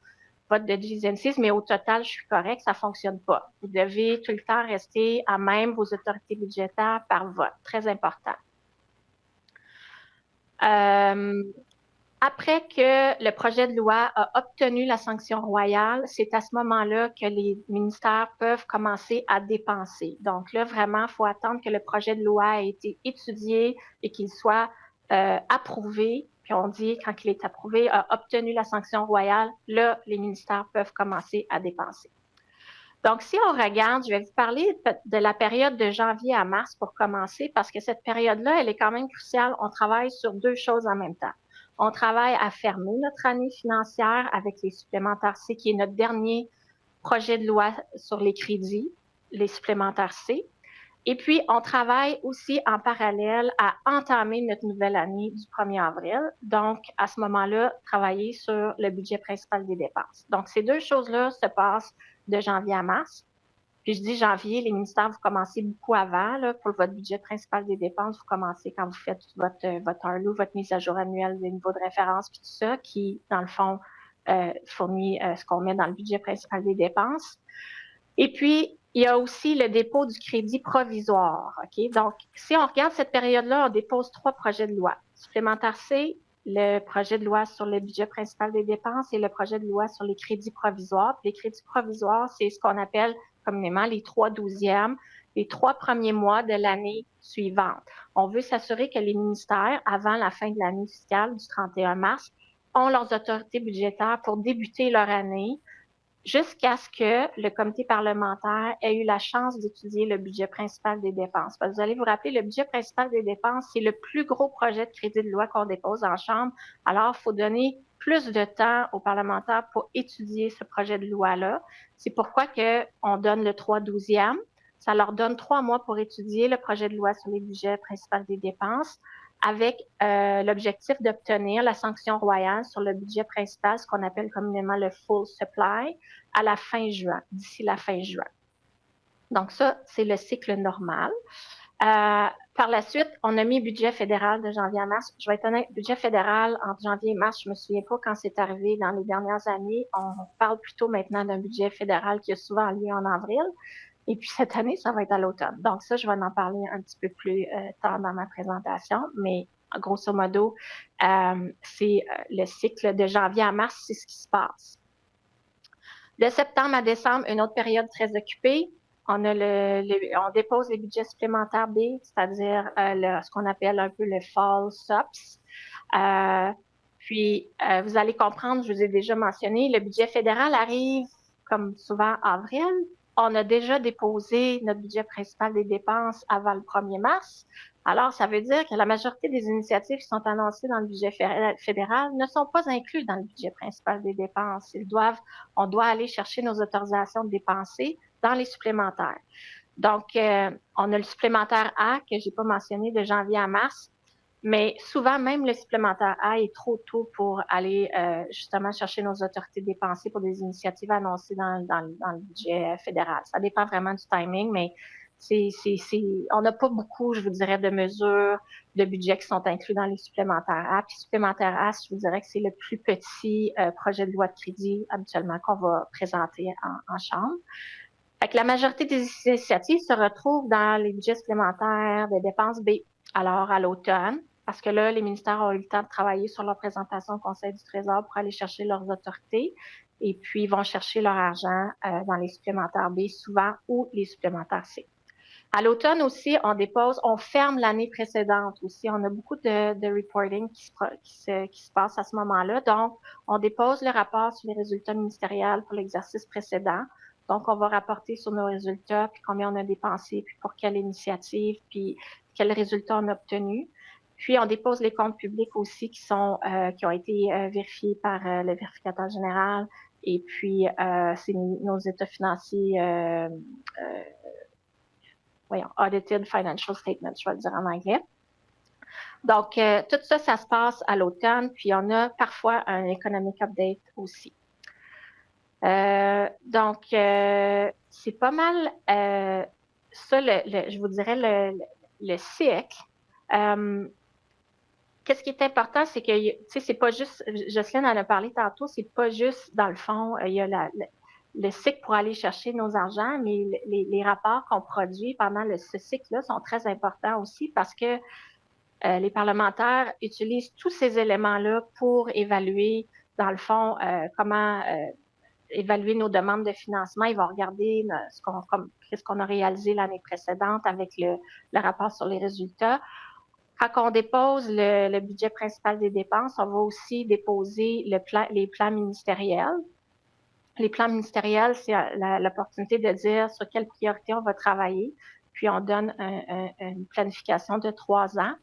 vote de G&Cs, mais au total, je suis correct, ça ne fonctionne pas. Vous devez tout le temps rester à même vos autorités budgétaires par vote. Très important. Après que le projet de loi a obtenu la sanction royale, c'est à ce moment-là que les ministères peuvent commencer à dépenser. Donc là, vraiment, il faut attendre que le projet de loi ait été étudié et qu'il soit approuvé. Puis on dit, quand il est approuvé, a obtenu la sanction royale, là, les ministères peuvent commencer à dépenser. Donc, si on regarde, je vais vous parler de la période de janvier à mars pour commencer, parce que cette période-là, elle est quand même cruciale. On travaille sur deux choses en même temps. On travaille à fermer notre année financière avec les supplémentaires C, qui est notre dernier projet de loi sur les crédits, les supplémentaires C. Et puis, on travaille aussi en parallèle à entamer notre nouvelle année du 1er avril. Donc, à ce moment-là, travailler sur le budget principal des dépenses. Donc, ces deux choses-là se passent de janvier à mars. Puis, je dis janvier, les ministères, vous commencez beaucoup avant. Là, pour votre budget principal des dépenses, vous commencez quand vous faites votre RLU, votre mise à jour annuelle des niveaux de référence, puis tout ça, qui, dans le fond, fournit ce qu'on met dans le budget principal des dépenses. Et puis, il y a aussi le dépôt du crédit provisoire. OK? Donc, si on regarde cette période-là, on dépose 3 projets de loi. Supplémentaire C, le projet de loi sur le budget principal des dépenses et le projet de loi sur les crédits provisoires. Puis les crédits provisoires, c'est ce qu'on appelle communément les 3/12e, les 3 premiers mois de l'année suivante. On veut s'assurer que les ministères, avant la fin de l'année fiscale du 31 mars, ont leurs autorités budgétaires pour débuter leur année jusqu'à ce que le comité parlementaire ait eu la chance d'étudier le budget principal des dépenses. Parce que vous allez vous rappeler, le budget principal des dépenses, c'est le plus gros projet de crédit de loi qu'on dépose en Chambre. Alors, il faut donner plus de temps aux parlementaires pour étudier ce projet de loi-là. C'est pourquoi on donne le 3/12e. Ça leur donne 3 mois pour étudier le projet de loi sur les budgets principaux des dépenses, avec l'objectif d'obtenir la sanction royale sur le budget principal, ce qu'on appelle communément le full supply, à la fin juin, d'ici la fin juin. Donc ça, c'est le cycle normal. Par la suite, on a mis budget fédéral de janvier à mars. Je vais être honnête, budget fédéral entre janvier et mars, je me souviens pas quand c'est arrivé dans les dernières années. On parle plutôt maintenant d'un budget fédéral qui a souvent lieu en avril. Et puis cette année, ça va être à l'automne. Donc ça, je vais en parler un petit peu plus tard dans ma présentation, mais grosso modo, c'est le cycle de janvier à mars, c'est ce qui se passe. De septembre à décembre, une autre période très occupée. On dépose les budgets supplémentaires B, c'est-à-dire ce qu'on appelle un peu le fall SOPS. Puis, vous allez comprendre, je vous ai déjà mentionné, le budget fédéral arrive, comme souvent, avril. On a déjà déposé notre budget principal des dépenses avant le 1er mars. Alors, ça veut dire que la majorité des initiatives qui sont annoncées dans le budget fédéral ne sont pas incluses dans le budget principal des dépenses. On doit aller chercher nos autorisations de dépenser dans les supplémentaires. Donc, on a le supplémentaire A que j'ai pas mentionné de janvier à mars, mais souvent même le supplémentaire A est trop tôt pour aller justement chercher nos autorités de dépenser pour des initiatives annoncées dans le budget fédéral. Ça dépend vraiment du timing, mais on n'a pas beaucoup, je vous dirais, de mesures de budget qui sont inclus dans les supplémentaires A. Puis supplémentaire A, je vous dirais que c'est le plus petit projet de loi de crédit habituellement qu'on va présenter en Chambre. Fait que la majorité des initiatives se retrouvent dans les budgets supplémentaires des dépenses B. Alors, à l'automne, parce que là, les ministères ont eu le temps de travailler sur leur présentation au Conseil du Trésor pour aller chercher leurs autorités, et puis ils vont chercher leur argent dans les supplémentaires B souvent ou les supplémentaires C. À l'automne aussi, on ferme l'année précédente aussi. On a beaucoup de reporting qui se passe à ce moment-là. Donc, on dépose le rapport sur les résultats ministériels pour l'exercice précédent. Donc, on va rapporter sur nos résultats, puis combien on a dépensé, puis pour quelle initiative, puis quels résultats on a obtenus. Puis, on dépose les comptes publics aussi qui ont été vérifiés par le vérificateur général. Et puis, c'est nos états financiers audited financial statements, je vais le dire en anglais. Donc, tout ça, ça se passe à l'automne, puis on a parfois un economic update aussi. Donc, c'est pas mal ça, je vous dirais, le cycle. Qu'est-ce qui est important, c'est que, tu sais, c'est pas juste, Jocelyne en a parlé tantôt, c'est pas juste, dans le fond, il y a le cycle pour aller chercher nos argents, mais les rapports qu'on produit pendant ce cycle-là sont très importants aussi parce que les parlementaires utilisent tous ces éléments-là pour évaluer, dans le fond, comment évaluer nos demandes de financement. Ils vont regarder qu'est-ce qu'on a réalisé l'année précédente avec le rapport sur les résultats. Quand on dépose le budget principal des dépenses, on va aussi déposer les plans ministériels. Les plans ministériels, c'est l'opportunité de dire sur quelle priorité on va travailler. Puis, on donne une planification de 3 ans.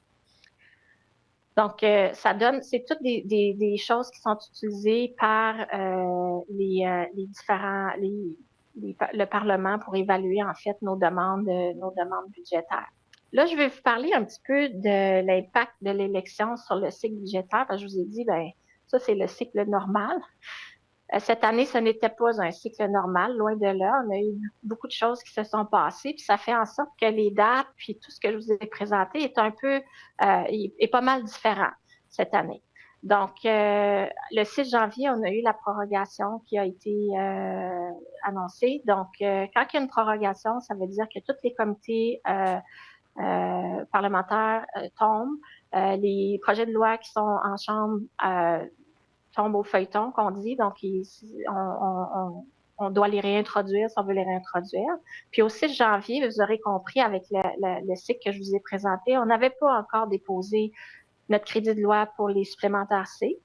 Donc, c'est toutes des choses qui sont utilisées par le Parlement pour évaluer, en fait, nos demandes budgétaires. Là, je vais vous parler un petit peu de l'impact de l'élection sur le cycle budgétaire. Parce que je vous ai dit, ça, c'est le cycle normal. Cette année, ce n'était pas un cycle normal, loin de là. On a eu beaucoup de choses qui se sont passées, puis ça fait en sorte que les dates, puis tout ce que je vous ai présenté est pas mal différent cette année. Donc, le 6 janvier, on a eu la prorogation qui a été annoncée. Donc, quand il y a une prorogation, ça veut dire que tous les comités parlementaires tombent. Les projets de loi qui sont en chambre tombent au feuilleton, qu'on dit. Donc, on doit les réintroduire si on veut les réintroduire. Puis au 6 janvier, vous aurez compris avec le cycle que je vous ai présenté, on n'avait pas encore déposé notre crédit de loi pour les supplémentaires C.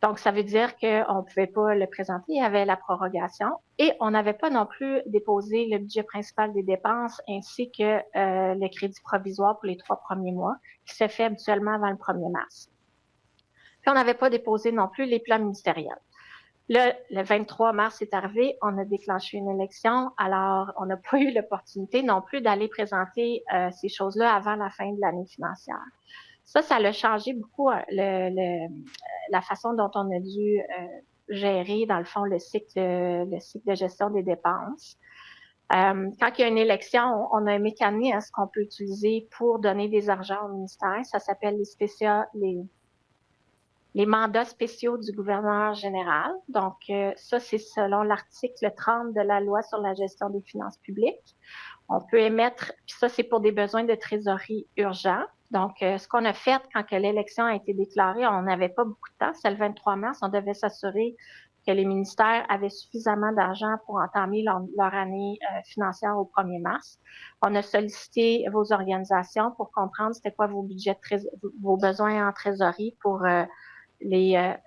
Donc, ça veut dire qu'on ne pouvait pas le présenter, il y avait la prorogation. Et on n'avait pas non plus déposé le budget principal des dépenses ainsi que le crédit provisoire pour les 3 premiers mois, qui se fait habituellement avant le 1er mars. Puis, on n'avait pas déposé non plus les plans ministériels. Le 23 mars est arrivé, on a déclenché une élection, alors on n'a pas eu l'opportunité non plus d'aller présenter ces choses-là avant la fin de l'année financière. Ça a changé beaucoup la façon dont on a dû gérer, dans le fond, le cycle de gestion des dépenses. Quand il y a une élection, on a un mécanisme qu'on peut utiliser pour donner des argents au ministère. Ça s'appelle les mandats spéciaux du gouverneur général. Donc, ça, c'est selon l'article 30 de la loi sur la gestion des finances publiques. On peut émettre, puis ça, c'est pour des besoins de trésorerie urgents. Donc, ce qu'on a fait quand l'élection a été déclarée, on n'avait pas beaucoup de temps, c'est le 23 mars, on devait s'assurer que les ministères avaient suffisamment d'argent pour entamer leur année financière au 1er mars. On a sollicité vos organisations pour comprendre c'était quoi vos besoins en trésorerie pour les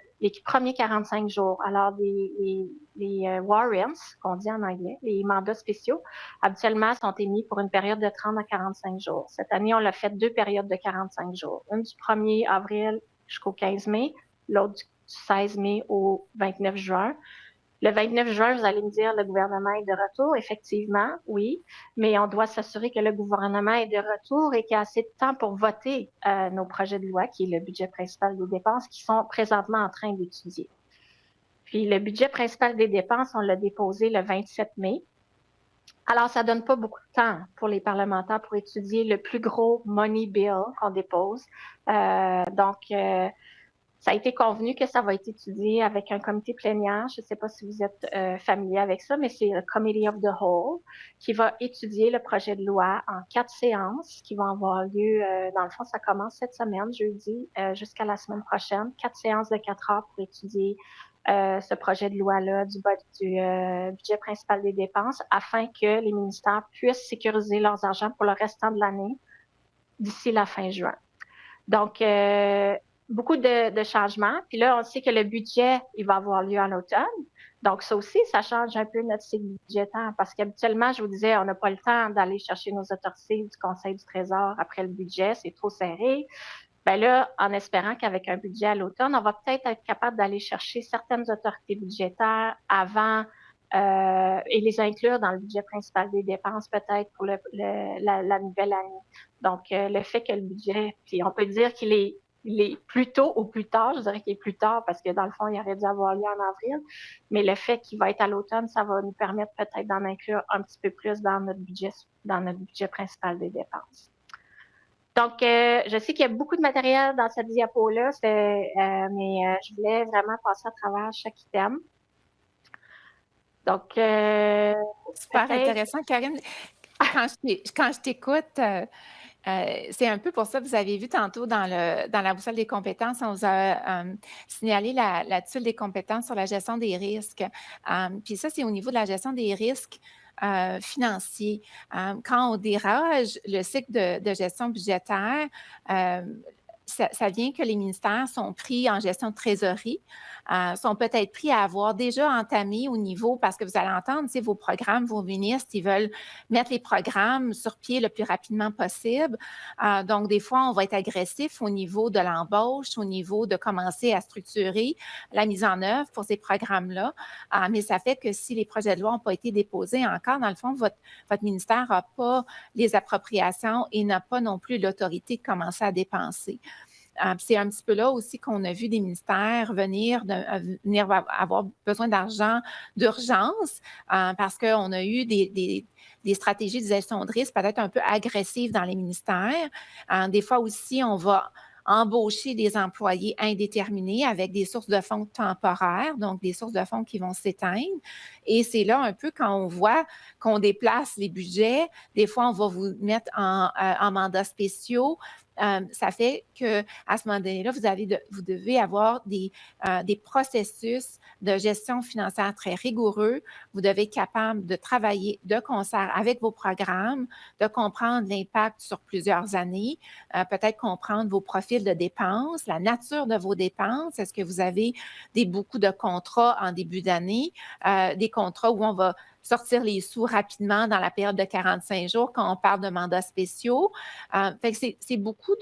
premiers 45 jours. Alors, les warrants, qu'on dit en anglais, les mandats spéciaux, habituellement sont émis pour une période de 30 à 45 jours. Cette année, on l'a fait 2 périodes de 45 jours. Une du 1er avril jusqu'au 15 mai, l'autre du 16 mai au 29 juin. Le 29 juin, vous allez me dire, le gouvernement est de retour. Effectivement, oui, mais on doit s'assurer que le gouvernement est de retour et qu'il y a assez de temps pour voter nos projets de loi, qui est le budget principal des dépenses, qui sont présentement en train d'étudier. Puis le budget principal des dépenses, on l'a déposé le 27 mai. Alors, ça donne pas beaucoup de temps pour les parlementaires pour étudier le plus gros money bill qu'on dépose. Ça a été convenu que ça va être étudié avec un comité plénière. Je ne sais pas si vous êtes familier avec ça, mais c'est le Committee of the Whole qui va étudier le projet de loi en 4 séances qui vont avoir lieu, dans le fond, ça commence cette semaine, jeudi, jusqu'à la semaine prochaine. 4 séances de 4 heures pour étudier ce projet de loi-là du budget principal des dépenses afin que les ministères puissent sécuriser leurs argent pour le restant de l'année d'ici la fin juin. Donc, beaucoup de changements. Puis là, on sait que le budget, il va avoir lieu en automne. Donc, ça aussi, ça change un peu notre cycle budgétaire parce qu'habituellement, je vous disais, on n'a pas le temps d'aller chercher nos autorités du Conseil du Trésor après le budget, c'est trop serré. Ben là, en espérant qu'avec un budget à l'automne, on va peut-être être capable d'aller chercher certaines autorités budgétaires avant et les inclure dans le budget principal des dépenses peut-être pour la nouvelle année. Donc, le fait que le budget, puis on peut dire qu'il est plus tôt ou plus tard, je dirais qu'il est plus tard parce que dans le fond, il aurait dû avoir lieu en avril, mais le fait qu'il va être à l'automne, ça va nous permettre peut-être d'en inclure un petit peu plus dans notre budget principal des dépenses. Donc, je sais qu'il y a beaucoup de matériel dans cette diapo-là, mais je voulais vraiment passer à travers chaque item. Donc, super intéressant, Karine. Quand je t'écoute, c'est un peu pour ça que vous avez vu tantôt dans la boussole des compétences, on vous a signalé la tuile des compétences sur la gestion des risques. Puis ça, c'est au niveau de la gestion des risques financiers. Quand on déroge le cycle de gestion budgétaire, ça vient que les ministères sont pris en gestion de trésorerie, sont peut-être pris à avoir déjà entamé au niveau, parce que vous allez entendre, vos programmes, vos ministres, ils veulent mettre les programmes sur pied le plus rapidement possible. Donc, des fois, on va être agressif au niveau de l'embauche, au niveau de commencer à structurer la mise en œuvre pour ces programmes-là. Mais ça fait que si les projets de loi n'ont pas été déposés encore, dans le fond, votre ministère n'a pas les appropriations et n'a pas non plus l'autorité de commencer à dépenser. C'est un petit peu là aussi qu'on a vu des ministères venir avoir besoin d'argent d'urgence parce qu'on a eu des stratégies de gestion de risque peut-être un peu agressives dans les ministères. Des fois aussi, on va embaucher des employés indéterminés avec des sources de fonds temporaires, donc des sources de fonds qui vont s'éteindre. Et c'est là un peu quand on voit qu'on déplace les budgets, des fois on va vous mettre en mandats spéciaux. Ça fait qu'à ce moment donné-là, vous devez avoir des processus de gestion financière très rigoureux. Vous devez être capable de travailler de concert avec vos programmes, de comprendre l'impact sur plusieurs années, peut-être comprendre vos profils de dépenses, la nature de vos dépenses. Est-ce que vous avez beaucoup de contrats en début d'année, des contrats où on va sortir les sous rapidement dans la période de 45 jours quand on parle de mandats spéciaux. Fait que c'est beaucoup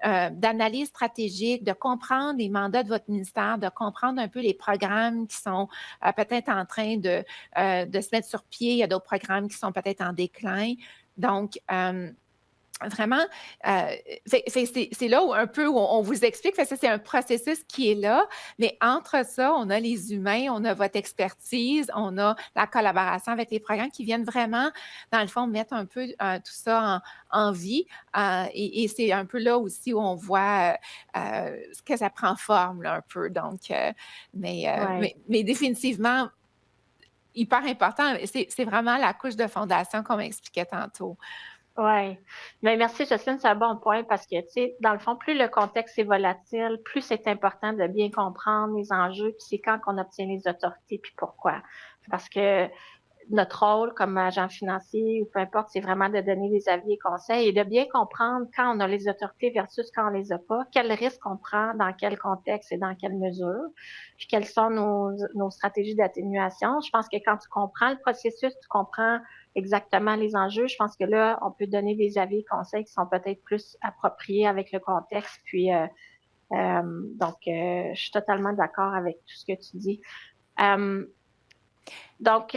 d'analyse stratégique, de comprendre les mandats de votre ministère, de comprendre un peu les programmes qui sont peut-être en train de se mettre sur pied. Il y a d'autres programmes qui sont peut-être en déclin. Donc, vraiment, c'est là où un peu où on vous explique, que c'est un processus qui est là, mais entre ça, on a les humains, on a votre expertise, on a la collaboration avec les programmes qui viennent vraiment, dans le fond, mettre un peu tout ça en vie. Et c'est un peu là aussi où on voit ce que ça prend forme, là, un peu. Donc, mais définitivement, hyper important, c'est vraiment la couche de fondation qu'on m'expliquait tantôt. Oui. Mais merci, Jocelyne, c'est un bon point parce que, tu sais, dans le fond, plus le contexte est volatile, plus c'est important de bien comprendre les enjeux, puis c'est quand qu'on obtient les autorités, puis pourquoi. Parce que notre rôle comme agent financier ou peu importe, c'est vraiment de donner des avis et conseils et de bien comprendre quand on a les autorités versus quand on les a pas, quels risques on prend, dans quel contexte et dans quelle mesure, puis quelles sont nos stratégies d'atténuation. Je pense que quand tu comprends le processus, tu comprends exactement les enjeux. Je pense que là, on peut donner des avis et conseils qui sont peut-être plus appropriés avec le contexte. Puis, donc, je suis totalement d'accord avec tout ce que tu dis. Donc,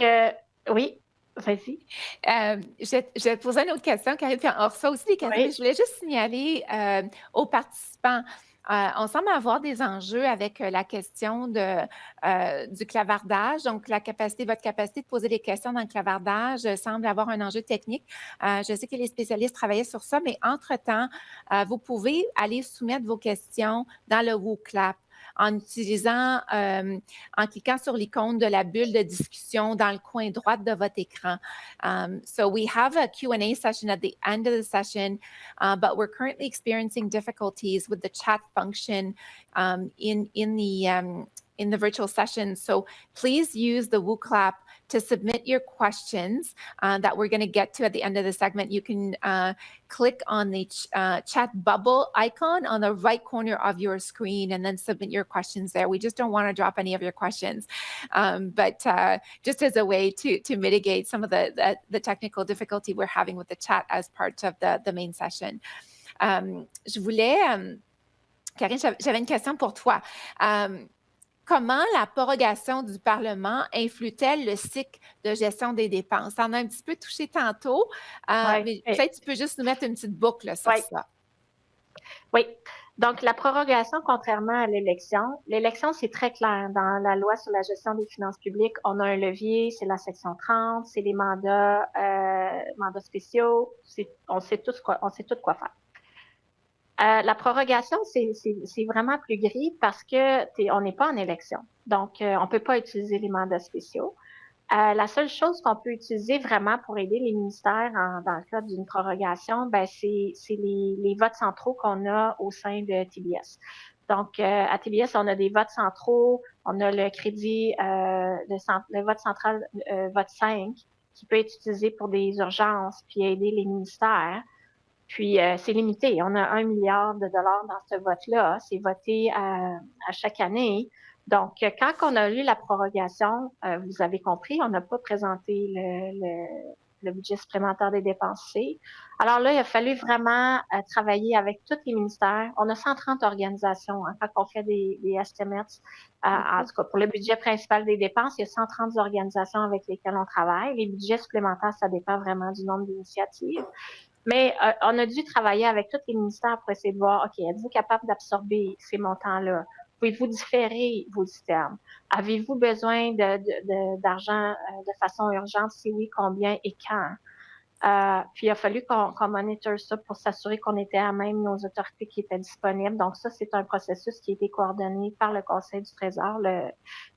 oui, vas-y. Je vais te poser une autre question, Karine, puis on reçoit aussi des questions, mais je voulais juste signaler aux participants. On semble avoir des enjeux avec la question du clavardage. Donc, votre capacité de poser des questions dans le clavardage semble avoir un enjeu technique. Je sais que les spécialistes travaillaient sur ça, mais entre-temps, vous pouvez aller soumettre vos questions dans le WooClap en utilisant, en cliquant sur l'icône de la bulle de discussion dans le coin droit de votre écran. So we have a Q&A session at the end of the session, but we're currently experiencing difficulties with the chat function in the virtual session. So please use the WooClap to submit your questions that we're going to get to at the end of the segment. You can click on the chat bubble icon on the right corner of your screen and then submit your questions there. We just don't want to drop any of your questions, but just as a way to mitigate some of the technical difficulty we're having with the chat as part of the main session. Je voulais, Karine, j'avais une question pour toi. Comment la prorogation du Parlement influe-t-elle le cycle de gestion des dépenses? On a un petit peu touché tantôt, mais peut-être tu peux juste nous mettre une petite boucle sur ça. Oui. Donc, la prorogation, contrairement à l'élection, c'est très clair. Dans la loi sur la gestion des finances publiques, on a un levier, c'est la section 30, c'est les mandats spéciaux, on sait tout quoi faire. La prorogation, c'est vraiment plus gris parce que on n'est pas en élection. Donc, on peut pas utiliser les mandats spéciaux. La seule chose qu'on peut utiliser vraiment pour aider les ministères dans le cadre d'une prorogation, ben c'est les votes centraux qu'on a au sein de TBS. Donc, à TBS, on a des votes centraux, on a le crédit, le vote central, vote 5, qui peut être utilisé pour des urgences puis aider les ministères. Puis, c'est limité. On a 1 milliard de dollars dans ce vote-là. C'est voté à chaque année. Donc, quand on a eu la prorogation, vous avez compris, on n'a pas présenté le budget supplémentaire des dépenses C. Alors là, il a fallu vraiment travailler avec tous les ministères. On a 130 organisations quand on fait des estimates. En tout cas, pour le budget principal des dépenses, il y a 130 organisations avec lesquelles on travaille. Les budgets supplémentaires, ça dépend vraiment du nombre d'initiatives. Mais on a dû travailler avec tous les ministères pour essayer de voir, OK, êtes-vous capable d'absorber ces montants-là? Pouvez-vous différer vos items? Avez-vous besoin d'argent de façon urgente? Si oui, combien et quand? Puis il a fallu qu'on monitor ça pour s'assurer qu'on était à même nos autorités qui étaient disponibles. Donc ça, c'est un processus qui a été coordonné par le Conseil du Trésor.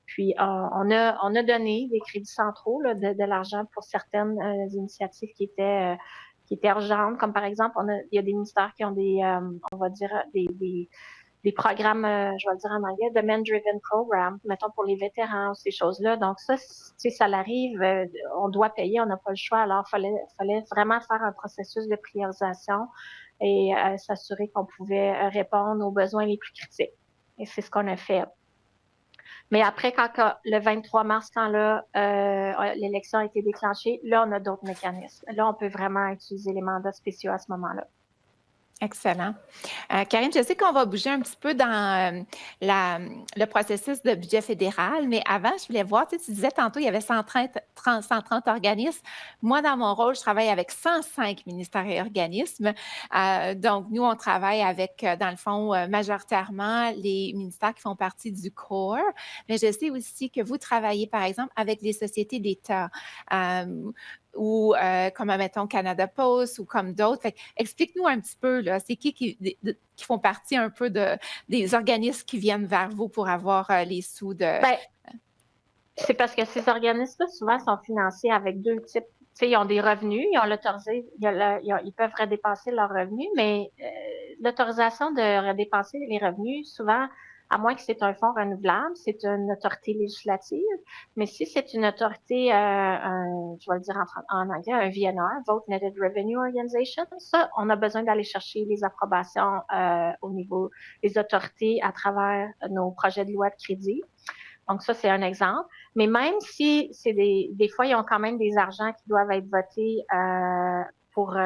Puis on a donné des crédits centraux là, de l'argent pour certaines initiatives qui étaient urgentes, comme par exemple, il y a des ministères qui ont on va dire, des programmes, je vais le dire en anglais, demand-driven program, mettons pour les vétérans ou ces choses-là. Donc ça, tu sais, ça l'arrive, on doit payer, on n'a pas le choix. Alors, fallait vraiment faire un processus de priorisation et s'assurer qu'on pouvait répondre aux besoins les plus critiques. Et c'est ce qu'on a fait. Mais après, le 23 mars, quand l'élection a été déclenchée, là, on a d'autres mécanismes. Là, on peut vraiment utiliser les mandats spéciaux à ce moment-là. Excellent. Karine, je sais qu'on va bouger un petit peu dans le processus de budget fédéral, mais avant, je voulais voir, tu disais tantôt, il y avait 130 organismes. Moi, dans mon rôle, je travaille avec 105 ministères et organismes. Donc, nous, on travaille avec, dans le fond, majoritairement les ministères qui font partie du CORE, mais je sais aussi que vous travaillez, par exemple, avec les sociétés d'État. Ou comme, mettons, Canada Post ou comme d'autres. Explique-nous un petit peu, là, c'est qui font partie un peu des organismes qui viennent vers vous pour avoir les sous de... Bien, c'est parce que ces organismes-là, souvent, sont financés avec deux types. Tu sais, ils ont des revenus, ils ont l'autorisé, ils peuvent redépenser leurs revenus, mais l'autorisation de redépenser les revenus, souvent, à moins que c'est un fonds renouvelable, c'est une autorité législative. Mais si c'est une autorité, je vais le dire en anglais, un VNR, Vote Netted Revenue Organization, ça, on a besoin d'aller chercher les approbations au niveau des autorités à travers nos projets de loi de crédit. Donc, ça, c'est un exemple. Mais même si c'est des fois, ils ont quand même des argents qui doivent être votés pour...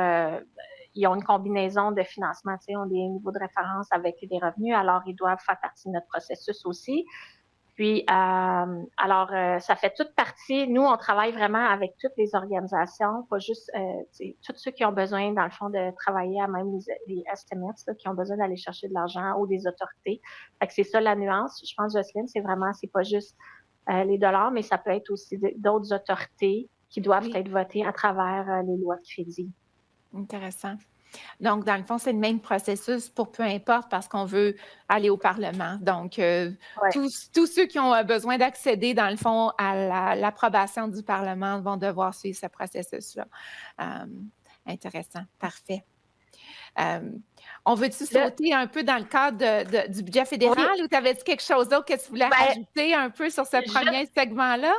ils ont une combinaison de financement, tu sais, ils ont des niveaux de référence avec des revenus, alors ils doivent faire partie de notre processus aussi. Puis, ça fait toute partie. Nous, on travaille vraiment avec toutes les organisations, pas juste tous ceux qui ont besoin, dans le fond, de travailler à même les estimates, là, qui ont besoin d'aller chercher de l'argent ou des autorités. Fait que c'est ça la nuance. Je pense, Jocelyne, c'est pas juste les dollars, mais ça peut être aussi d'autres autorités qui doivent être votées à travers les lois de crédit. Intéressant. Donc, dans le fond, c'est le même processus pour peu importe parce qu'on veut aller au Parlement. Donc, tous ceux qui ont besoin d'accéder, dans le fond, à l'approbation du Parlement vont devoir suivre ce processus-là. Intéressant. Parfait. On veut-tu sauter un peu dans le cadre du budget fédéral ou t'avais-tu quelque chose d'autre que tu voulais rajouter un peu sur ce premier segment-là?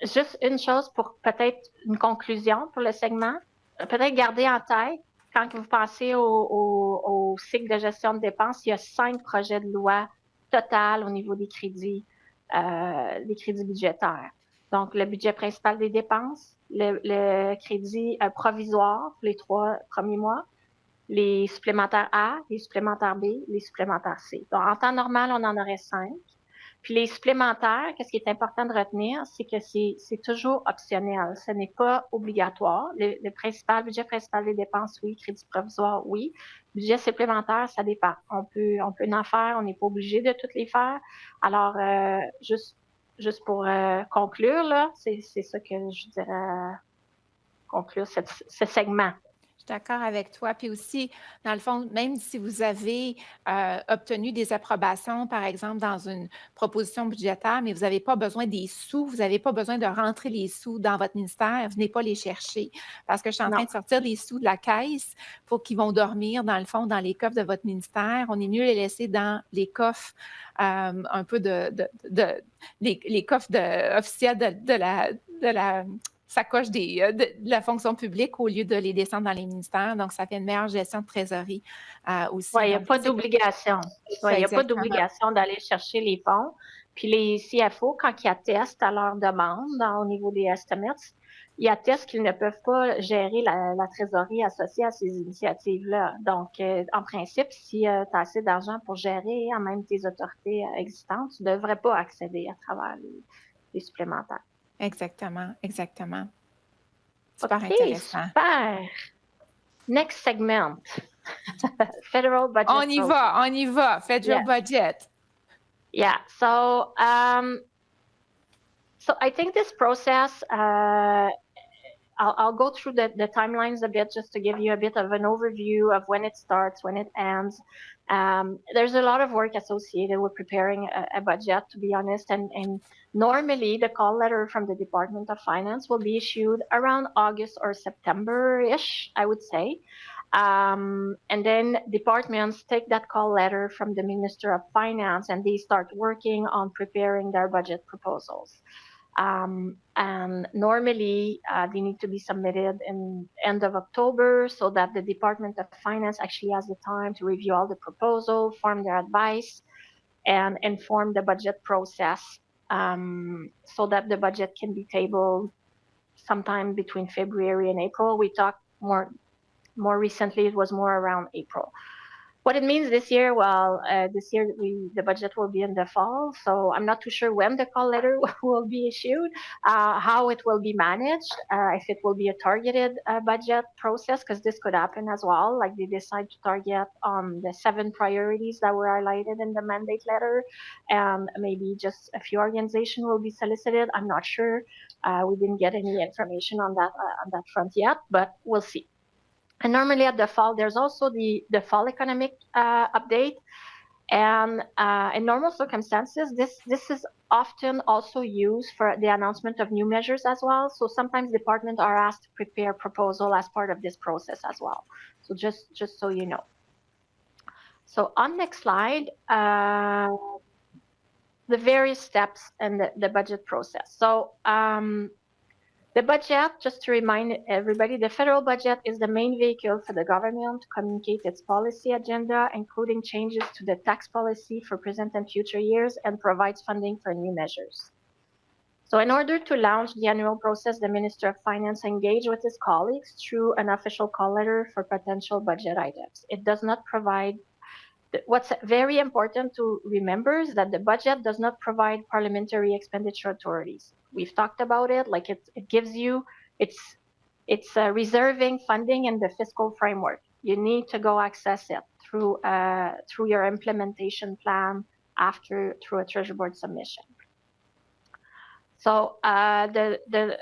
Juste une chose pour peut-être une conclusion pour le segment. Peut-être garder en tête, quand vous pensez au cycle de gestion de dépenses, il y a 5 projets de loi total au niveau des crédits budgétaires. Donc, le budget principal des dépenses, le crédit provisoire pour les 3 premiers mois, les supplémentaires A, les supplémentaires B, les supplémentaires C. Donc, en temps normal, on en aurait 5. Puis les supplémentaires, qu'est-ce qui est important de retenir, c'est que c'est toujours optionnel. Ce n'est pas obligatoire. Le budget principal des dépenses, oui. Crédit provisoire, oui. Budget supplémentaire, ça dépend. On peut en faire, on n'est pas obligé de toutes les faire. Alors, juste pour conclure, là, c'est ça que je dirais conclure ce segment. D'accord avec toi. Puis aussi, dans le fond, même si vous avez obtenu des approbations, par exemple, dans une proposition budgétaire, mais vous n'avez pas besoin des sous, vous n'avez pas besoin de rentrer les sous dans votre ministère, venez pas les chercher. Parce que je suis en train de sortir les sous de la caisse pour qu'ils vont dormir, dans le fond, dans les coffres de votre ministère. On est mieux les laisser dans les coffres, un peu les coffres officiels de la sacoche de la fonction publique au lieu de les descendre dans les ministères. Donc, ça fait une meilleure gestion de trésorerie aussi. Oui, il n'y a pas d'obligation. Il n'y a pas d'obligation d'aller chercher les fonds. Puis les CFO, quand ils attestent à leur demande au niveau des estimates, ils attestent qu'ils ne peuvent pas gérer la trésorerie associée à ces initiatives-là. Donc, en principe, si tu as assez d'argent pour gérer en même tes autorités existantes, tu ne devrais pas accéder à travers les supplémentaires. Exactement. Super intéressant. Super. Next segment. Federal budget. On y va. Federal budget. Yeah. So I think this process, I'll go through the timelines a bit just to give you a bit of an overview of when it starts, when it ends. There's a lot of work associated with preparing a budget, to be honest, and normally the call letter from the Department of Finance will be issued around August or September-ish, I would say. And then departments take that call letter from the Minister of Finance and they start working on preparing their budget proposals. And normally they need to be submitted in end of October so that the Department of Finance actually has the time to review all the proposal, form their advice, and inform the budget process so that the budget can be tabled sometime between February and April. We talked more recently, it was more around April. What it means this year, well, this year the budget will be in the fall, so I'm not too sure when the call letter will be issued, how it will be managed, if it will be a targeted budget process, because this could happen as well, like they decide to target the 7 priorities that were highlighted in the mandate letter, and maybe just a few organizations will be solicited. I'm not sure. We didn't get any information on that front yet, but we'll see. And normally at the fall, there's also the fall economic update. And in normal circumstances, this is often also used for the announcement of new measures as well. So sometimes departments are asked to prepare proposal as part of this process as well. So just so you know. So on next slide, the various steps in the budget process. So the budget, just to remind everybody, the federal budget is the main vehicle for the government to communicate its policy agenda, including changes to the tax policy for present and future years, and provides funding for new measures. So in order to launch the annual process, the Minister of Finance engaged with his colleagues through an official call letter for potential budget items. It does not provide, what's very important to remember is that the budget does not provide parliamentary expenditure authorities. We've talked about it, like it gives you, it's reserving funding in the fiscal framework. You need to go access it through your implementation plan through a Treasury Board submission. So the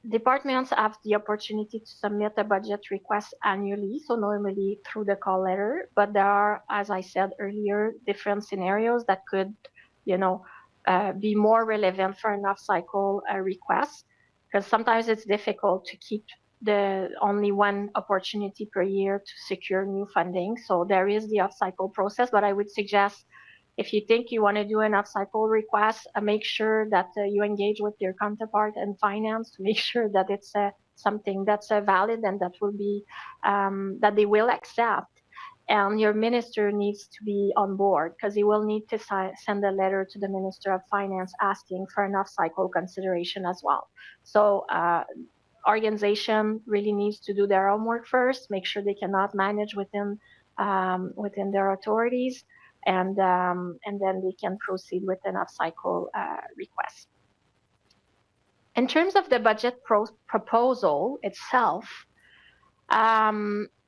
departments have the opportunity to submit a budget request annually, so normally through the call letter, but there are, as I said earlier, different scenarios that could, be more relevant for an off-cycle request, because sometimes it's difficult to keep only one opportunity per year to secure new funding. So there is the off-cycle process, but I would suggest if you think you want to do an off-cycle request, make sure that you engage with your counterpart in finance to make sure that it's something that's valid and that will be that they will accept. And your minister needs to be on board because he will need to send a letter to the Minister of Finance asking for an off-cycle consideration as well. So organization really needs to do their homework first, make sure they cannot manage within their authorities, and then they can proceed with an off-cycle request. In terms of the budget proposal itself,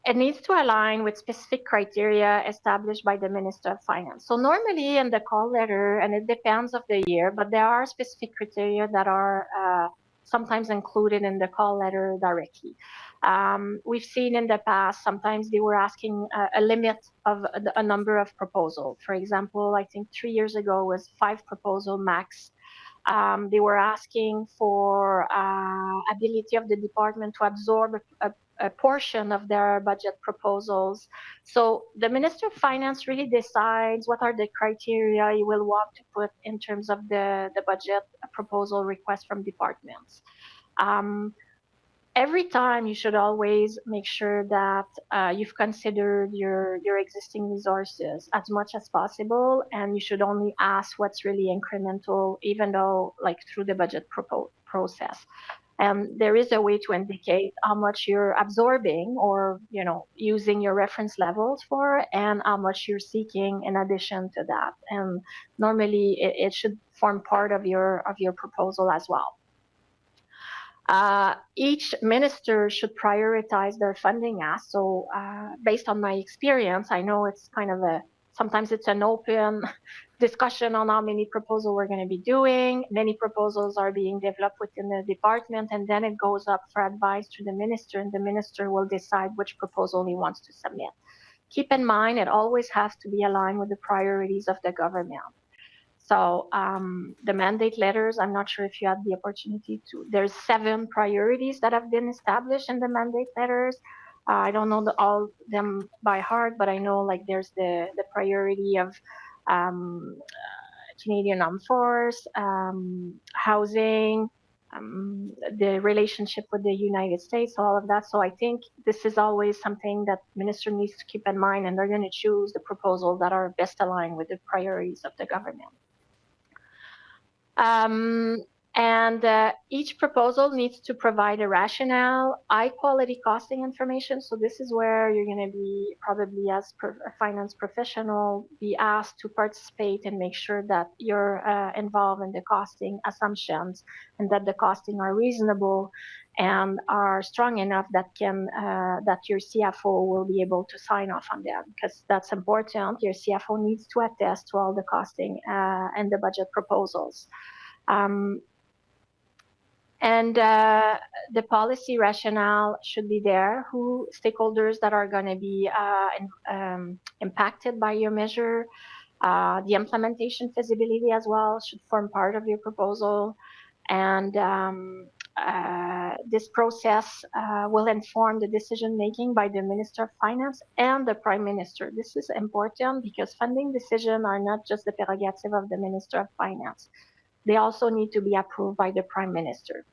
it needs to align with specific criteria established by the Minister of Finance. So normally in the call letter, and it depends of the year, but there are specific criteria that are sometimes included in the call letter directly. We've seen in the past, sometimes they were asking a limit of a number of proposals. For example, I think 3 years ago was 5 proposal max. They were asking for ability of the department to absorb a portion of their budget proposals. So the Minister of Finance really decides what are the criteria you will want to put in terms of the budget proposal request from departments. Every time you should always make sure that you've considered your existing resources as much as possible, and you should only ask what's really incremental, even though like through the budget process. And there is a way to indicate how much you're absorbing or using your reference levels for, and how much you're seeking in addition to that. And normally it should form part of your proposal as well. Each minister should prioritize their funding ask. So based on my experience, I know it's kind of sometimes it's an open discussion on how many proposals we're going to be doing. Many proposals are being developed within the department, and then it goes up for advice to the minister, and the minister will decide which proposal he wants to submit. Keep in mind, it always has to be aligned with the priorities of the government. So the mandate letters, I'm not sure if you had the opportunity to, there's 7 priorities that have been established in the mandate letters. I don't know all them by heart, but I know like there's the priority of Canadian Armed Force, housing, the relationship with the United States, all of that. So I think this is always something that minister needs to keep in mind, and they're going to choose the proposals that are best aligned with the priorities of the government. Each proposal needs to provide a rationale, high quality costing information. So this is where you're going to be probably as a finance professional be asked to participate and make sure that you're involved in the costing assumptions and that the costing are reasonable and are strong enough that can that your CFO will be able to sign off on them, because that's important. Your CFO needs to attest to all the costing and the budget proposals. The policy rationale should be there. Who stakeholders that are going to be impacted by your measure. The implementation feasibility as well should form part of your proposal. And this process will inform the decision making by the Minister of Finance and the Prime Minister. This is important because funding decisions are not just the prerogative of the Minister of Finance. They also need to be approved by the Prime Minister.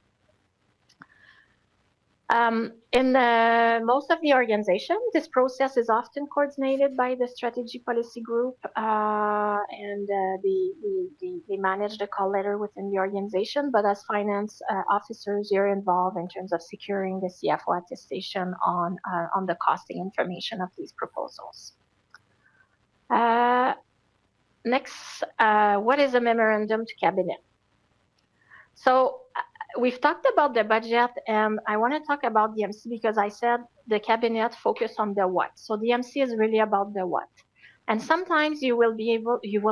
In most of the organization, this process is often coordinated by the strategy policy group, and they manage the call letter within the organization. But as finance officers, you're involved in terms of securing the CFO attestation on the costing information of these proposals. Next, what is a memorandum to cabinet? So we've talked about the budget, and I want to talk about the MC because I said the cabinet focused on the what. So the MC is really about the what. And sometimes you will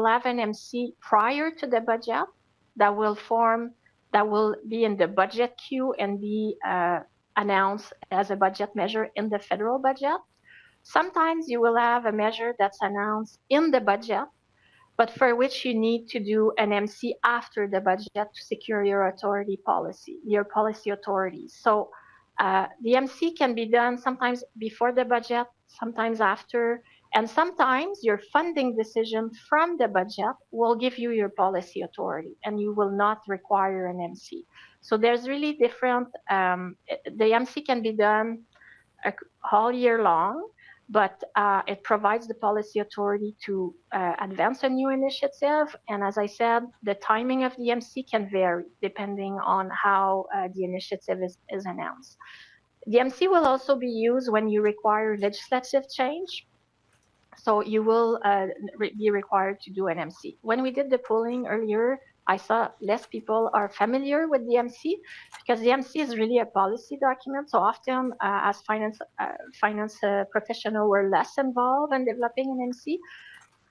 have an MC prior to the budget that will be in the budget queue and be announced as a budget measure in the federal budget. Sometimes you will have a measure that's announced in the budget, but for which you need to do an MC after the budget to secure your policy authority. So the MC can be done sometimes before the budget, sometimes after, and sometimes your funding decision from the budget will give you your policy authority and you will not require an MC. So there's really different, the MC can be done all year long, but it provides the policy authority to advance a new initiative. And as I said, the timing of the MC can vary depending on how the initiative is announced. The MC will also be used when you require legislative change. So you will be required to do an MC. When we did the polling earlier, I saw less people are familiar with the MC because the MC is really a policy document. So often as finance professional, we're less involved in developing an MC,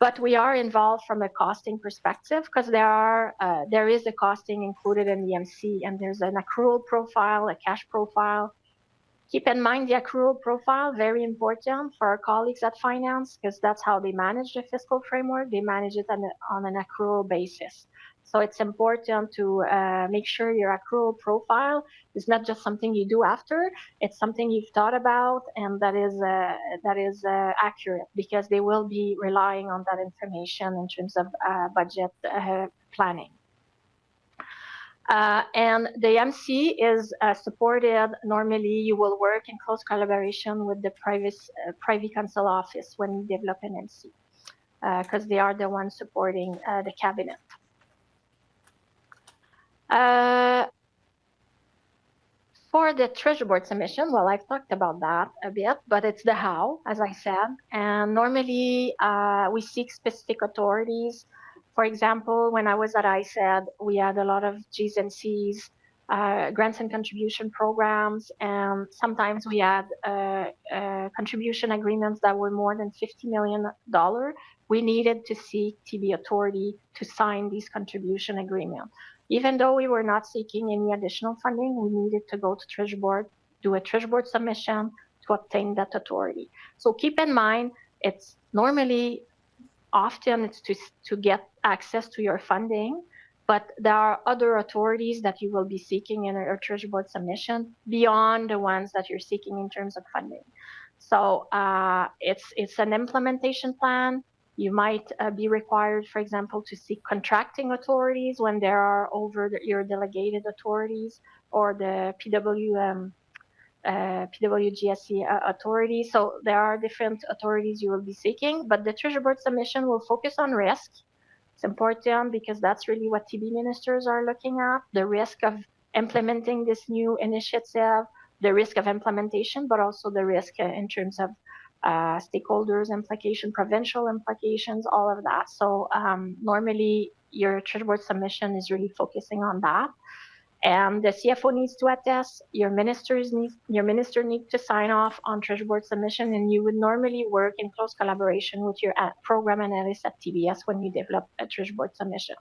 but we are involved from a costing perspective because there is a costing included in the MC, and there's an accrual profile, a cash profile. Keep in mind the accrual profile, very important for our colleagues at finance because that's how they manage the fiscal framework. They manage it on an accrual basis. So it's important to make sure your accrual profile is not just something you do after, it's something you've thought about and that is accurate, because they will be relying on that information in terms of budget planning. And the MC is supported. Normally, you will work in close collaboration with the Privy Council office when you develop an MC, because they are the ones supporting the cabinet. For the Treasury Board submission, well, I've talked about that a bit, but it's the how, as I said. And normally, we seek specific authorities. For example, when I was at ISED, we had a lot of Gs and Cs grants and contribution programs, and sometimes we had contribution agreements that were more than $50 million. We needed to seek TB Authority to sign these contribution agreements. Even though we were not seeking any additional funding, we needed to go to Treasury Board, do a Treasury Board submission to obtain that authority. So keep in mind, it's normally often it's to get access to your funding, but there are other authorities that you will be seeking in a Treasury Board submission beyond the ones that you're seeking in terms of funding. So it's an implementation plan. You might be required, for example, to seek contracting authorities when there are over your delegated authorities or the PWGSC authority. So there are different authorities you will be seeking, but the Treasury Board submission will focus on risk. It's important because that's really what TB ministers are looking at, the risk of implementing this new initiative, the risk of implementation, but also the risk in terms of stakeholders implication, provincial implications, all of that. So normally your Treasury Board submission is really focusing on that. And the CFO needs to attest, your minister needs to sign off on Treasury Board submission, and you would normally work in close collaboration with your program analyst at TBS when you develop a Treasury Board submission.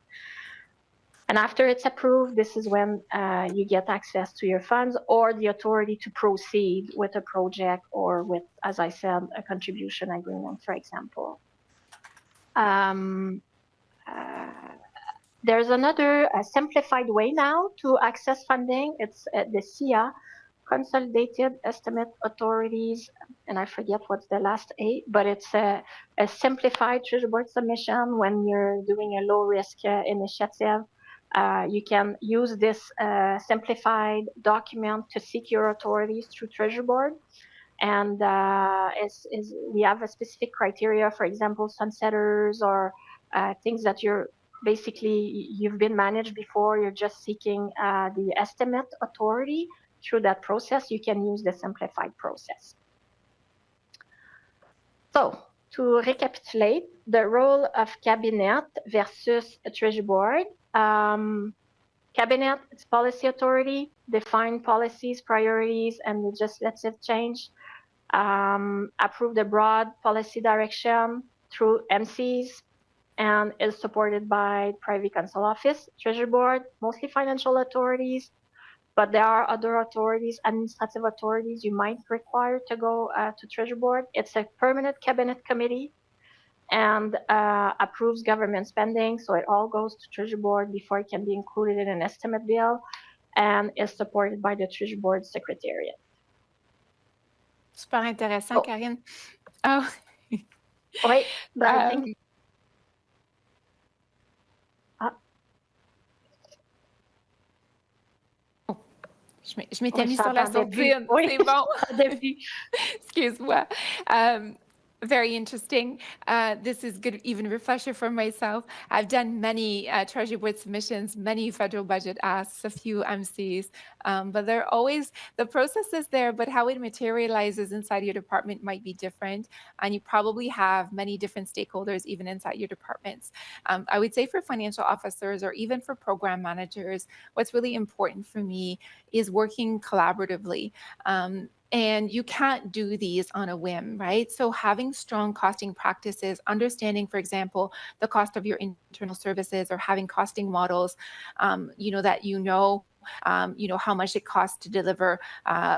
And after it's approved, this is when you get access to your funds or the authority to proceed with a project or with, as I said, a contribution agreement, for example. There's another simplified way now to access funding. It's the CIA, Consolidated Estimate Authorities, and I forget what's the last A, but it's a simplified Treasury Board submission when you're doing a low-risk initiative. You can use this simplified document to seek your authorities through Treasury Board. And we have a specific criteria, for example, sunsetters or things that you've been managed before, you're just seeking the estimate authority. Through that process, you can use the simplified process. So to recapitulate, the role of cabinet versus a Treasury Board. Cabinet, it's policy authority, define policies, priorities, and legislative change. Approve the broad policy direction through MCs, and is supported by Privy Council Office, Treasury Board, mostly financial authorities, but there are other authorities, administrative authorities you might require to go to Treasury Board. It's a permanent cabinet committee and approves government spending, so it all goes to Treasury Board before it can be included in an estimate bill, and is supported by the Treasury Board Secretariat. Super intéressant, Karine. Oh. Oui, but I think... Je m'étais mis sur la sourdine. Oui. C'est bon. Excuse-moi. Very interesting. This is good, even refresher for myself. I've done many Treasury Board submissions, many federal budget asks, a few MCs, but they're always, the process is there, but how it materializes inside your department might be different. And you probably have many different stakeholders, even inside your departments. I would say for financial officers or even for program managers, what's really important for me is working collaboratively. And you can't do these on a whim, right? So having strong costing practices, understanding, for example, the cost of your internal services or having costing models, how much it costs to deliver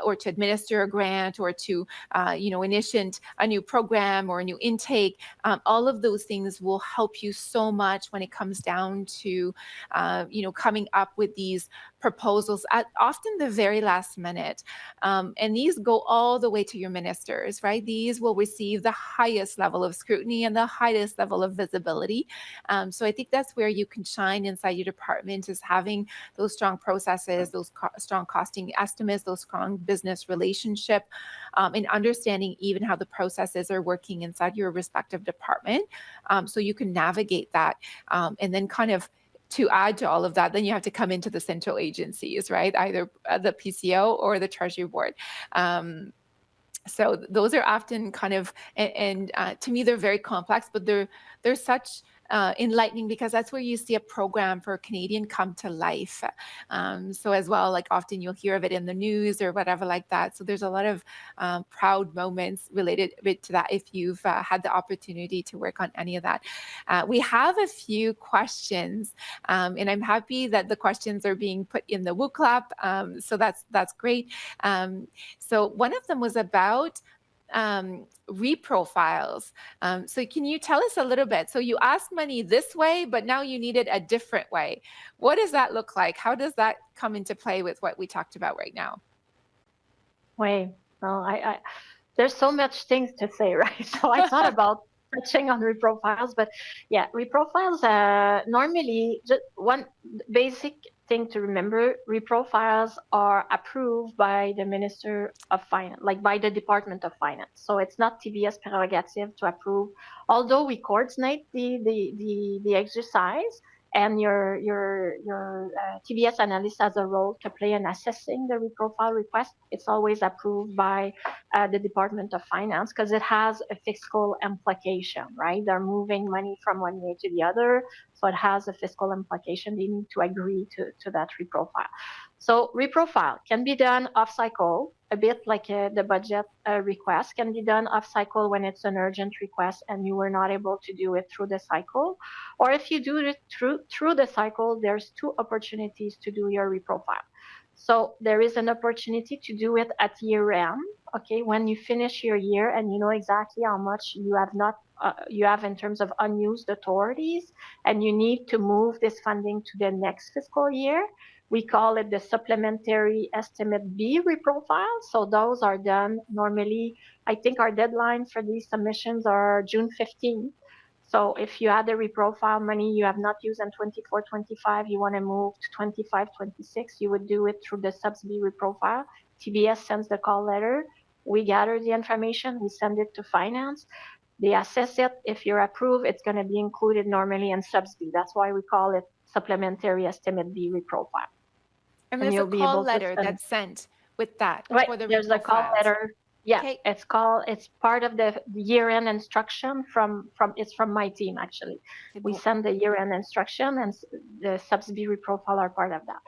or to administer a grant or to, initiate a new program or a new intake. All of those things will help you so much when it comes down to, coming up with these proposals at often the very last minute. And these go all the way to your ministers, right? These will receive the highest level of scrutiny and the highest level of visibility. So I think that's where you can shine inside your department, is having those strong processes, those strong costing estimates, those strong business relationship, and understanding even how the processes are working inside your respective department. So you can navigate that. And then kind of to add to all of that, then you have to come into the central agencies, right? Either the PCO or the Treasury Board. So those are often kind of, and to me, they're very complex, but they're such enlightening because that's where you see a program for a Canadian come to life. So as well, like often you'll hear of it in the news or whatever like that. So there's a lot of proud moments related to that if you've had the opportunity to work on any of that. We have a few questions, and I'm happy that the questions are being put in the WooClap. So that's great. So one of them was about reprofiles. So can you tell us a little bit? So you asked money this way, but now you need it a different way. What does that look like? How does that come into play with what we talked about right now? Wait, well, there's so much things to say, right? So I thought about touching on reprofiles, but yeah, reprofiles, normally just one basic thing to remember, reprofiles are approved by the Minister of Finance, like by the Department of Finance. So it's not TBS prerogative to approve, although we coordinate the exercise, and your TBS analyst has a role to play in assessing the reprofile request. It's always approved by the Department of Finance because it has a fiscal implication, right? They're moving money from one year to the other, so it has a fiscal implication. They need to agree to that reprofile. So reprofile can be done off cycle, a bit like the budget request can be done off cycle when it's an urgent request and you were not able to do it through the cycle. Or if you do it through the cycle, there's two opportunities to do your reprofile. So there is an opportunity to do it at year end, okay, when you finish your year and you know exactly how much you have in terms of unused authorities, and you need to move this funding to the next fiscal year. We call it the supplementary estimate B reprofile. So those are done normally. I think our deadline for these submissions are June 15th. So if you had a reprofile money you have not used in 24-25, you want to move to 25-26, you would do it through the subs B reprofile. TBS sends the call letter. We gather the information. We send it to finance. They assess it. If you're approved, it's going to be included normally in subs B. That's why we call it supplementary estimate B reprofile. And there's a call letter that's sent with that right, for the there's a call letter. Yeah, okay. It's part of the year-end instruction it's from my team actually. We send the year-end instruction and the subs B reprofile are part of that.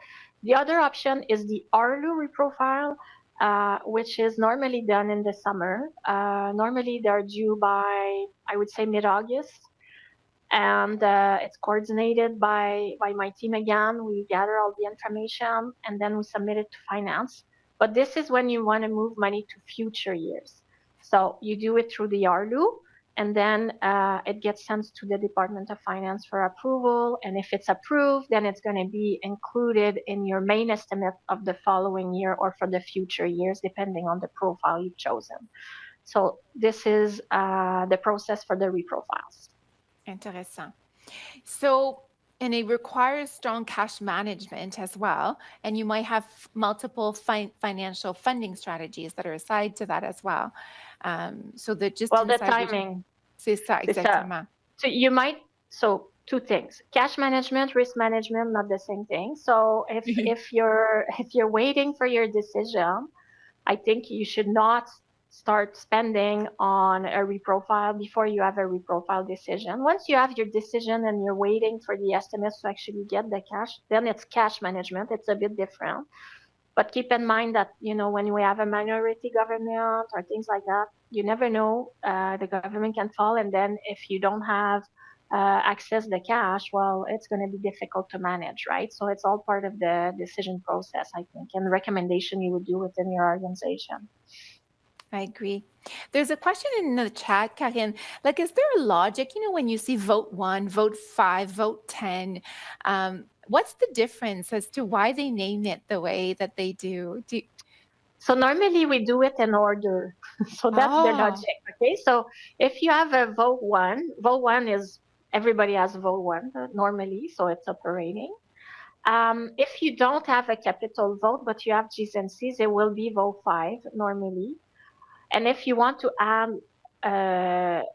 The other option is the ARLU reprofile, which is normally done in the summer. Normally they're due by, I would say, mid-August. And it's coordinated by my team again. We gather all the information and then we submit it to finance. But this is when you want to move money to future years. So you do it through the ARLU, and then it gets sent to the Department of Finance for approval. And if it's approved, then it's going to be included in your main estimate of the following year or for the future years, depending on the profile you've chosen. So this is the process for the reprofiles. Intéressant. So, and it requires strong cash management as well. And you might have multiple financial funding strategies that are aside to that as well. So that just the timing. C'est ça, exactement. So two things: cash management, risk management, not the same thing. So if you're waiting for your decision, I think you should not start spending on a reprofile before you have a reprofile decision. Once you have your decision and you're waiting for the estimates to actually get the cash, then it's cash management. It's a bit different. But keep in mind that, when we have a minority government or things like that, you never know, the government can fall. And then if you don't have access the cash, well, it's going to be difficult to manage, right? So it's all part of the decision process, I think, and the recommendation you would do within your organization. I agree. There's a question in the chat, Karine. Like, is there a logic, when you see vote 1, vote 5, vote 10, what's the difference as to why they name it the way that they do? So normally we do it in order. So that's the logic, okay? So if you have a vote 1 is, everybody has vote 1 normally, so it's operating. If you don't have a capital vote, but you have G's and C's, it will be vote 5 normally. And if you want to add,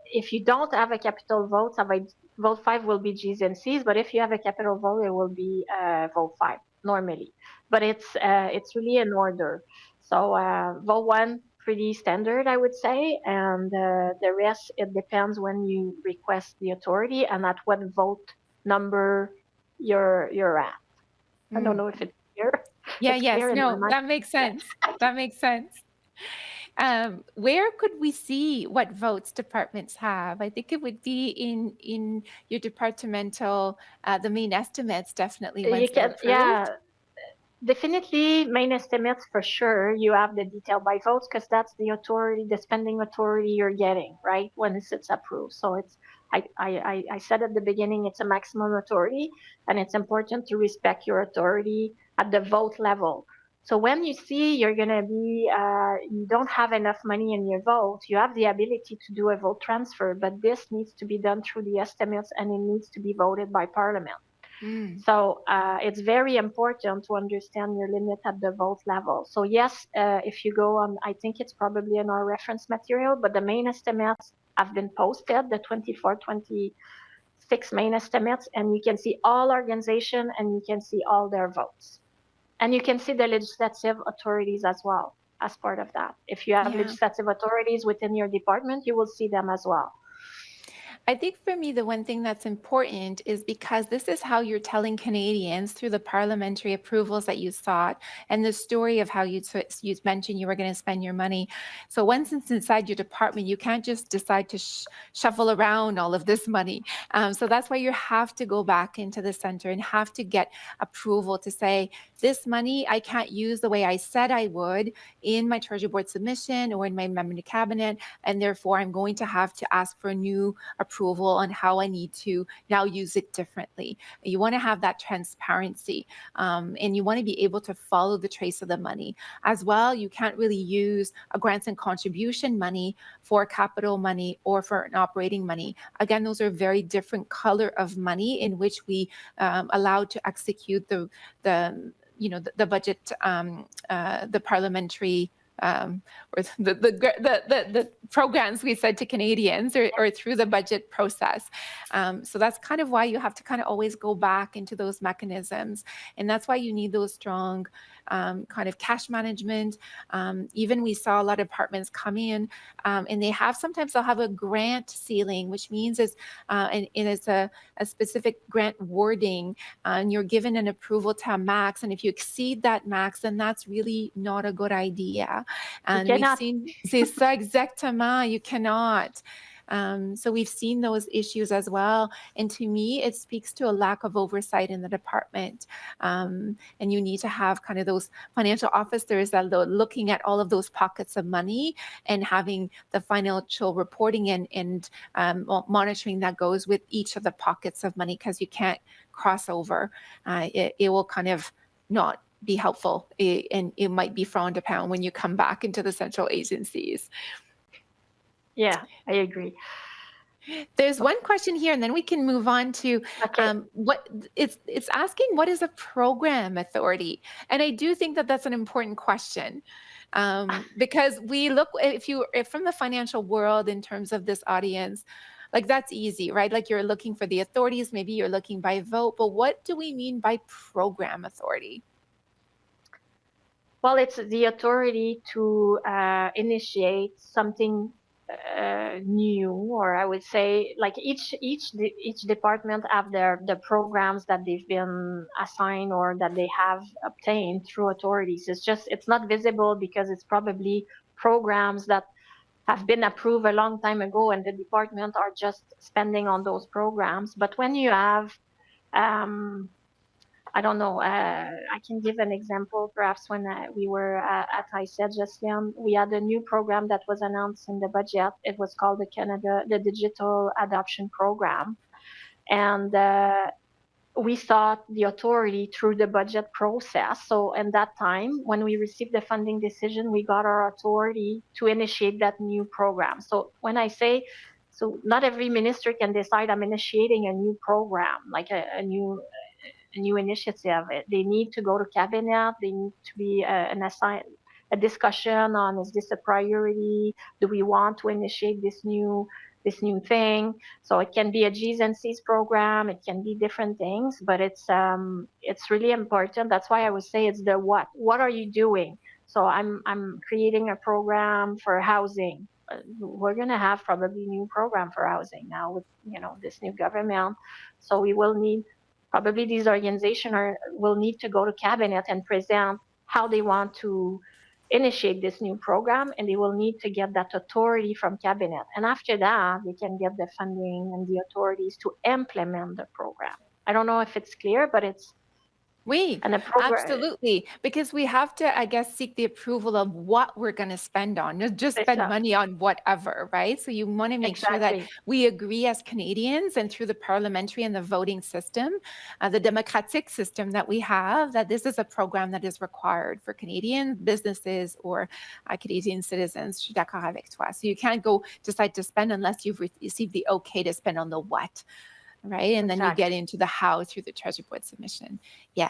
if you don't have a capital vote, vote 5 will be G's and C's. But if you have a capital vote, it will be vote 5 normally. But it's really in order. So vote 1 pretty standard, I would say. And the rest, it depends when you request the authority and at what vote number you're at. I don't know if it's clear. Yeah, It's yes, clear in my no, mind. that makes sense. That makes sense. Where could we see what votes departments have? I think it would be in your departmental, the main estimates, definitely You once they're can, approved. yeah, definitely main estimates for sure. You have the detail by votes because that's the authority, the spending authority you're getting, right? When it's approved. So it's, I said at the beginning, it's a maximum authority and it's important to respect your authority at the vote level. So when you see you're going to be, you don't have enough money in your vote, you have the ability to do a vote transfer, but this needs to be done through the estimates and it needs to be voted by Parliament. So it's very important to understand your limit at the vote level. So yes, if you go on, I think it's probably in our reference material, but the main estimates have been posted, the 24-26 main estimates, and you can see all organization and you can see all their votes. And you can see the legislative authorities as well as part of that. If you have legislative authorities within your department, you will see them as well. I think for me, the one thing that's important is because this is how you're telling Canadians through the parliamentary approvals that you sought and the story of how you mentioned you were going to spend your money. So once it's inside your department, you can't just decide to shuffle around all of this money. So that's why you have to go back into the center and have to get approval to say, this money I can't use the way I said I would in my Treasury Board submission or in my amendment to cabinet, and therefore I'm going to have to ask for a new approval on how I need to now use it differently. You want to have that transparency, and you want to be able to follow the trace of the money as well. You can't really use a grants and contribution money for capital money or for an operating money. Again, those are very different color of money in which we allowed to execute the budget, the parliamentary or the programs we said to Canadians or through the budget process. So that's kind of why you have to kind of always go back into those mechanisms. And that's why you need those strong kind of cash management. Even we saw a lot of departments come in and sometimes they'll have a grant ceiling, which means and it's a specific grant wording, and you're given an approval to a max. And if you exceed that max, then that's really not a good idea. And we've seen, c'est ça exactement, you cannot. So we've seen those issues as well. And to me, it speaks to a lack of oversight in the department. And you need to have kind of those financial officers that are looking at all of those pockets of money and having the financial reporting and monitoring that goes with each of the pockets of money, because you can't cross over. It will kind of not be helpful, and it might be frowned upon when you come back into the central agencies. Yeah, I agree. There's one question here, and then we can move on to what it's asking, what is a program authority? And I do think that that's an important question, because we look, if from the financial world in terms of this audience, like that's easy, right? Like you're looking for the authorities, maybe you're looking by vote, but what do we mean by program authority? Well, it's the authority to initiate something new, or I would say like each department have the programs that they've been assigned or that they have obtained through authorities. It's not visible because it's probably programs that have been approved a long time ago and the department are just spending on those programs. But when you have I don't know. I can give an example. Perhaps when we were at ICED, Jocelyn, we had a new program that was announced in the budget. It was called the Digital Adoption Program. And we sought the authority through the budget process. So in that time, when we received the funding decision, we got our authority to initiate that new program. So when I say, so not every minister can decide I'm initiating a new program, like a new initiative. They need to go to cabinet. They need to be a discussion on, is this a priority? Do we want to initiate this new thing? So it can be a G's and C's program. It can be different things, but it's really important. That's why I would say it's the what. What are you doing? So I'm creating a program for housing. We're going to have probably a new program for housing now with, this new government. So we will need, probably these organizations will need to go to cabinet and present how they want to initiate this new program, and they will need to get that authority from cabinet. And after that, they can get the funding and the authorities to implement the program. I don't know if it's clear, but it's Oui, absolutely. Because we have to, I guess, seek the approval of what we're going to spend on, not just spend money on whatever, right? So you want to make sure that we agree as Canadians and through the parliamentary and the voting system, the democratic system that we have, that this is a program that is required for Canadian businesses or Canadian citizens. Je suis d'accord avec toi. So you can't go decide to spend unless you've received the okay to spend on the what. Right. And then you get into the how through the Treasury Board submission. Yeah.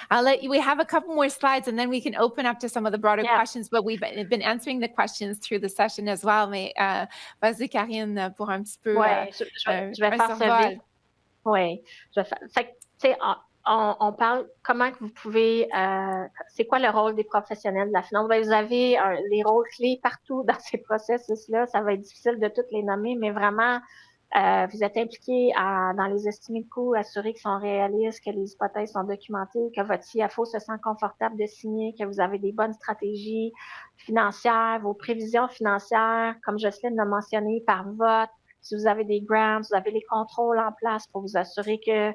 I'll let you, we have a couple more slides and then we can open up to some of the broader questions, but we've been answering the questions through the session as well. Mais vas-y, Karine, pour un petit peu. Je vais faire ça vite. Oui. On parle comment que vous pouvez, c'est quoi le rôle des professionnels de la finance? Vous avez les rôles clés partout dans ces processus-là. Ça va être difficile de toutes les nommer, mais vraiment, vous êtes impliqué dans les estimés de coûts, assurer qu'ils sont réalistes, que les hypothèses sont documentées, que votre CFO se sent confortable de signer, que vous avez des bonnes stratégies financières, vos prévisions financières, comme Jocelyne l'a mentionné, par vote. Si vous avez des grants, vous avez les contrôles en place pour vous assurer que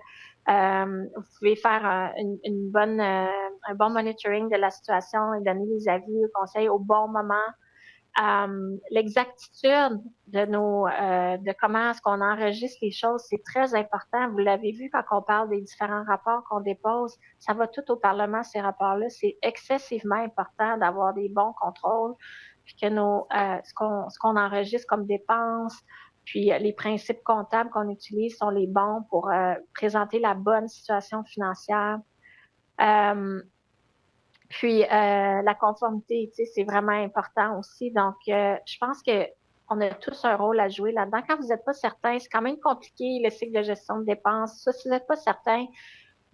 vous pouvez faire un bon monitoring de la situation et donner les avis au conseil au bon moment. L'exactitude de comment est-ce qu'on enregistre les choses, c'est très important. Vous l'avez vu quand on parle des différents rapports qu'on dépose, ça va tout au Parlement, ces rapports-là. C'est excessivement important d'avoir des bons contrôles, puis que ce qu'on enregistre comme dépenses, puis les principes comptables qu'on utilise sont les bons pour présenter la bonne situation financière. Puis la conformité, c'est vraiment important aussi. Donc, je pense qu'on a tous un rôle à jouer là-dedans. Quand vous n'êtes pas certain, c'est quand même compliqué le cycle de gestion de dépenses. Ça, si vous n'êtes pas certain,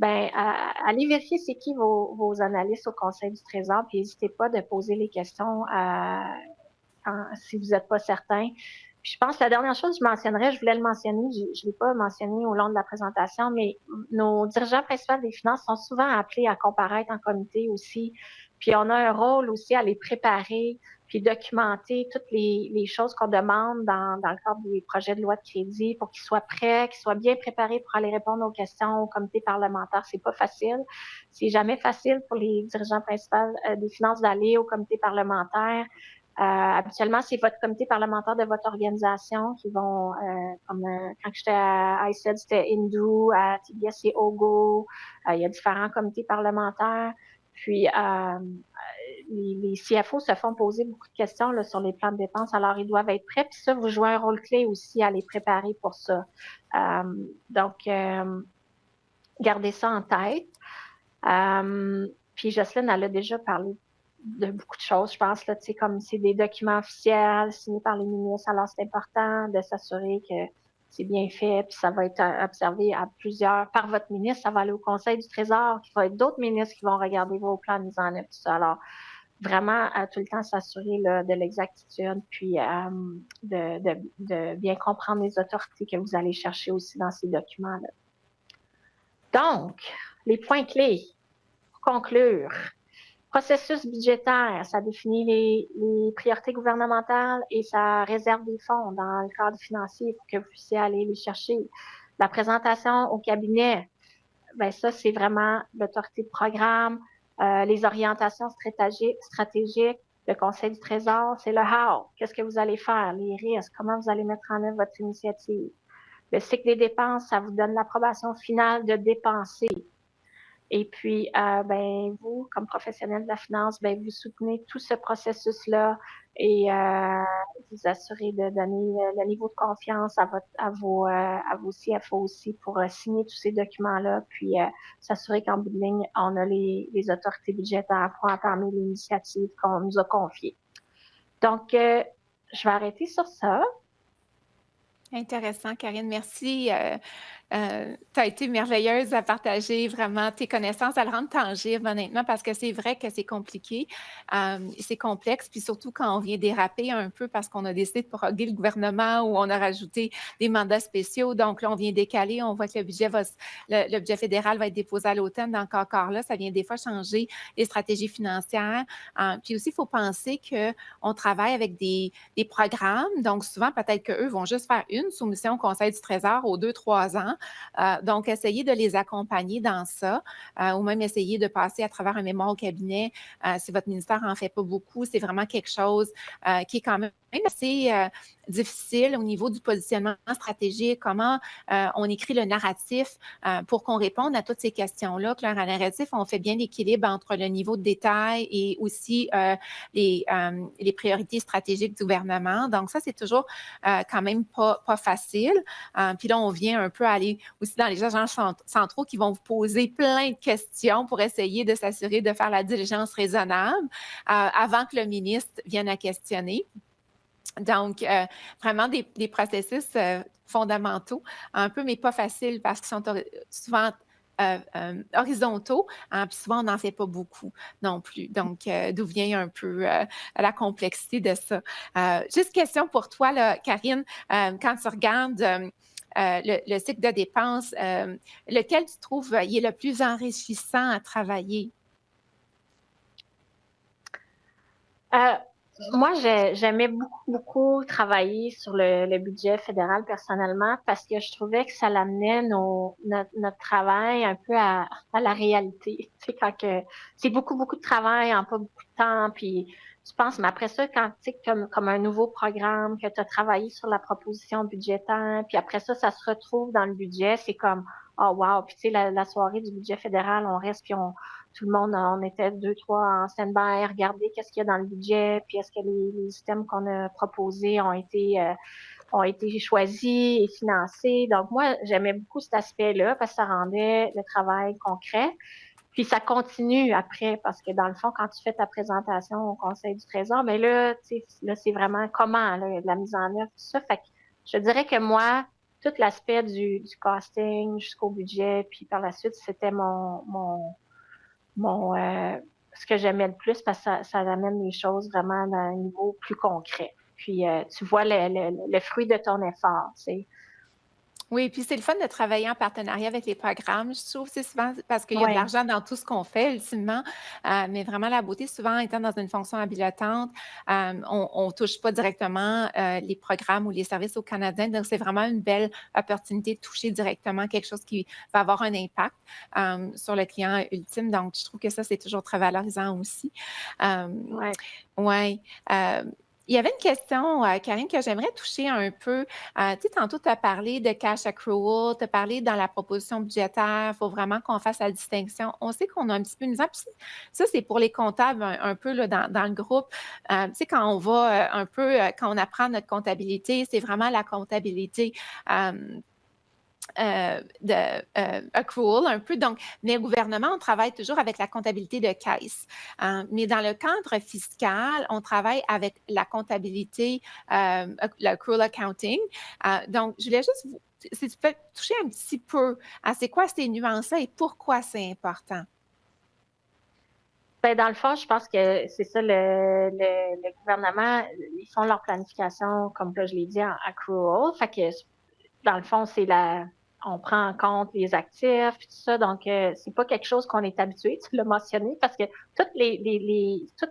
allez vérifier c'est qui vos analystes au Conseil du Trésor, puis n'hésitez pas de poser les questions si vous n'êtes pas certain. Puis je pense que la dernière chose que je mentionnerais, je voulais le mentionner, je ne l'ai pas mentionné au long de la présentation, mais nos dirigeants principaux des finances sont souvent appelés à comparaître en comité aussi. Puis on a un rôle aussi à les préparer, puis documenter toutes les choses qu'on demande dans le cadre des projets de loi de crédit pour qu'ils soient prêts, qu'ils soient bien préparés pour aller répondre aux questions au comité parlementaire. C'est pas facile. C'est jamais facile pour les dirigeants principaux des finances d'aller au comité parlementaire. Habituellement, c'est votre comité parlementaire de votre organisation qui vont, comme quand j'étais à ICED, c'était Indou, à TBS, c'est OGO. Il y a différents comités parlementaires. Puis, les CFO se font poser beaucoup de questions là, sur les plans de dépenses, alors ils doivent être prêts. Puis ça, vous jouez un rôle clé aussi à les préparer pour ça. Donc, gardez ça en tête. Puis Jocelyne, elle a déjà parlé de beaucoup de choses, je pense, là, tu sais, comme c'est des documents officiels signés par les ministres, alors c'est important de s'assurer que c'est bien fait, puis ça va être observé par votre ministre, ça va aller au Conseil du Trésor, qu'il va être d'autres ministres qui vont regarder vos plans de mise en œuvre, tout ça. Alors, vraiment, tout le temps s'assurer là, de l'exactitude, puis de bien comprendre les autorités que vous allez chercher aussi dans ces documents-là. Donc, les points clés, pour conclure. Processus budgétaire, ça définit les priorités gouvernementales et ça réserve des fonds dans le cadre financier pour que vous puissiez aller les chercher. La présentation au cabinet, ça, c'est vraiment l'autorité de programme, les orientations stratégiques, le Conseil du Trésor, c'est le how. Qu'est-ce que vous allez faire? Les risques, comment vous allez mettre en œuvre votre initiative? Le cycle des dépenses, ça vous donne l'approbation finale de dépenser. Et puis, vous, comme professionnel de la finance, vous soutenez tout ce processus-là et vous assurez de donner le niveau de confiance à vos CFO aussi pour signer tous ces documents-là, puis s'assurer qu'en bout de ligne, on a les autorités budgétaires pour entamer l'initiative qu'on nous a confiée. Donc, je vais arrêter sur ça. Intéressant, Karine. Merci Tu as été merveilleuse à partager vraiment tes connaissances, à le rendre tangible, honnêtement, parce que c'est vrai que c'est compliqué, c'est complexe, puis surtout quand on vient déraper un peu parce qu'on a décidé de proroguer le gouvernement ou on a rajouté des mandats spéciaux. Donc là, on vient décaler, on voit que le budget fédéral va être déposé à l'automne. Donc encore là, ça vient des fois changer les stratégies financières. Puis aussi, il faut penser qu'on travaille avec des programmes. Donc souvent, peut-être qu'eux vont juste faire une soumission au Conseil du Trésor aux 2-3 ans. Donc, essayez de les accompagner dans ça, ou même essayer de passer à travers un mémoire au cabinet. Si votre ministère n'en fait pas beaucoup, c'est vraiment quelque chose qui est quand même assez difficile au niveau du positionnement stratégique, comment on écrit le narratif pour qu'on réponde à toutes ces questions-là. Que le narratif, on fait bien l'équilibre entre le niveau de détail et aussi les priorités stratégiques du gouvernement. Donc, ça, c'est toujours quand même pas facile. Puis là, on vient un peu aller aussi dans les agences centraux qui vont vous poser plein de questions pour essayer de s'assurer de faire la diligence raisonnable avant que le ministre vienne à questionner. Donc, vraiment des processus fondamentaux, un peu, mais pas faciles parce qu'ils sont souvent horizontaux, puis souvent, on n'en fait pas beaucoup non plus. Donc, d'où vient un peu la complexité de ça. Juste question pour toi, là, Karine, quand tu regardes le cycle de dépenses, lequel tu trouves il est le plus enrichissant à travailler? Moi, j'aimais beaucoup travailler sur le budget fédéral personnellement parce que je trouvais que ça l'amenait notre travail un peu à la réalité. Tu sais, quand que c'est beaucoup de travail en pas beaucoup de temps, puis tu penses, mais après ça, quand tu sais, comme un nouveau programme, que tu as travaillé sur la proposition budgétaire, puis après ça se retrouve dans le budget, c'est comme, oh wow, puis tu sais, la soirée du budget fédéral, on reste, puis tout le monde, on était 2-3 en stand-by, regarder qu'est-ce qu'il y a dans le budget, puis est-ce que les systèmes qu'on a proposés ont été choisis et financés. Donc, moi, j'aimais beaucoup cet aspect-là parce que ça rendait le travail concret. Puis ça continue après, parce que dans le fond, quand tu fais ta présentation au Conseil du Trésor, mais là, tu sais, là, c'est vraiment comment, là, la mise en œuvre, tout ça. Fait que je dirais que moi, tout l'aspect du costing jusqu'au budget, puis par la suite, c'était ce que j'aimais le plus parce que ça amène les choses vraiment à un niveau plus concret. Puis tu vois le fruit de ton effort, tu sais. Oui, puis c'est le fun de travailler en partenariat avec les programmes, je trouve, c'est souvent parce qu'il y a de Ouais. l'argent dans tout ce qu'on fait, ultimement, mais vraiment la beauté, souvent étant dans une fonction habilitante, on ne touche pas directement les programmes ou les services aux Canadiens, donc c'est vraiment une belle opportunité de toucher directement quelque chose qui va avoir un impact sur le client ultime, donc je trouve que ça, c'est toujours très valorisant aussi. Ouais. Oui. Il y avait une question, Karine, que j'aimerais toucher un peu. Tu sais, tantôt, tu as parlé de cash accrual, tu as parlé dans la proposition budgétaire, il faut vraiment qu'on fasse la distinction. On sait qu'on a un petit peu une misère. Ça, c'est pour les comptables un peu là, dans le groupe. Tu sais, quand on va un peu, quand on apprend notre comptabilité, c'est vraiment la comptabilité. Accrual un peu. Donc, mais au gouvernement, on travaille toujours avec la comptabilité de caisse. Mais dans le cadre fiscal, on travaille avec la comptabilité, l'accrual accounting. Donc, je voulais juste si tu peux toucher un petit peu à c'est quoi ces nuances-là et pourquoi c'est important. Ben, dans le fond, je pense que c'est ça, le gouvernement, ils font leur planification, comme là, je l'ai dit, en accrual. Fait que, dans le fond, on prend en compte les actifs, tout ça. Donc, c'est pas quelque chose qu'on est habitué, tu l'as mentionné, parce que tout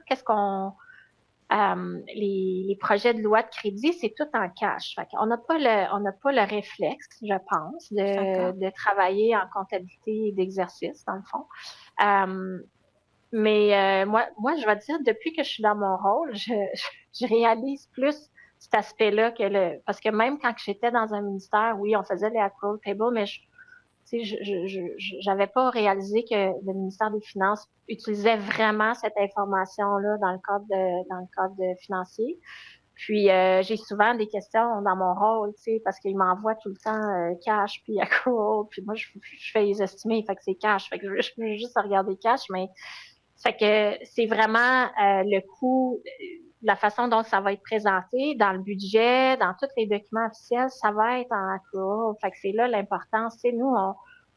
qu'est-ce qu'on, les projets de loi de crédit, c'est tout en cash. Fait qu'on on n'a pas le réflexe, je pense, de travailler en comptabilité d'exercice, dans le fond. Mais moi, je vais dire, depuis que je suis dans mon rôle, je réalise plus cet aspect-là parce que même quand j'étais dans un ministère, oui, on faisait les accrual tables, mais j'avais pas réalisé que le ministère des Finances utilisait vraiment cette information-là dans le cadre financier. Puis j'ai souvent des questions dans mon rôle, tu sais, parce qu'il m'envoie tout le temps cash puis accrual, puis moi je fais les estimés, fait que c'est cash, fait que je veux juste regarder cash, mais fait que c'est vraiment le coût. la façon dont ça va être présenté, dans le budget, dans tous les documents officiels, ça va être en accrual. Fait que c'est là l'importance. Tu sais, nous,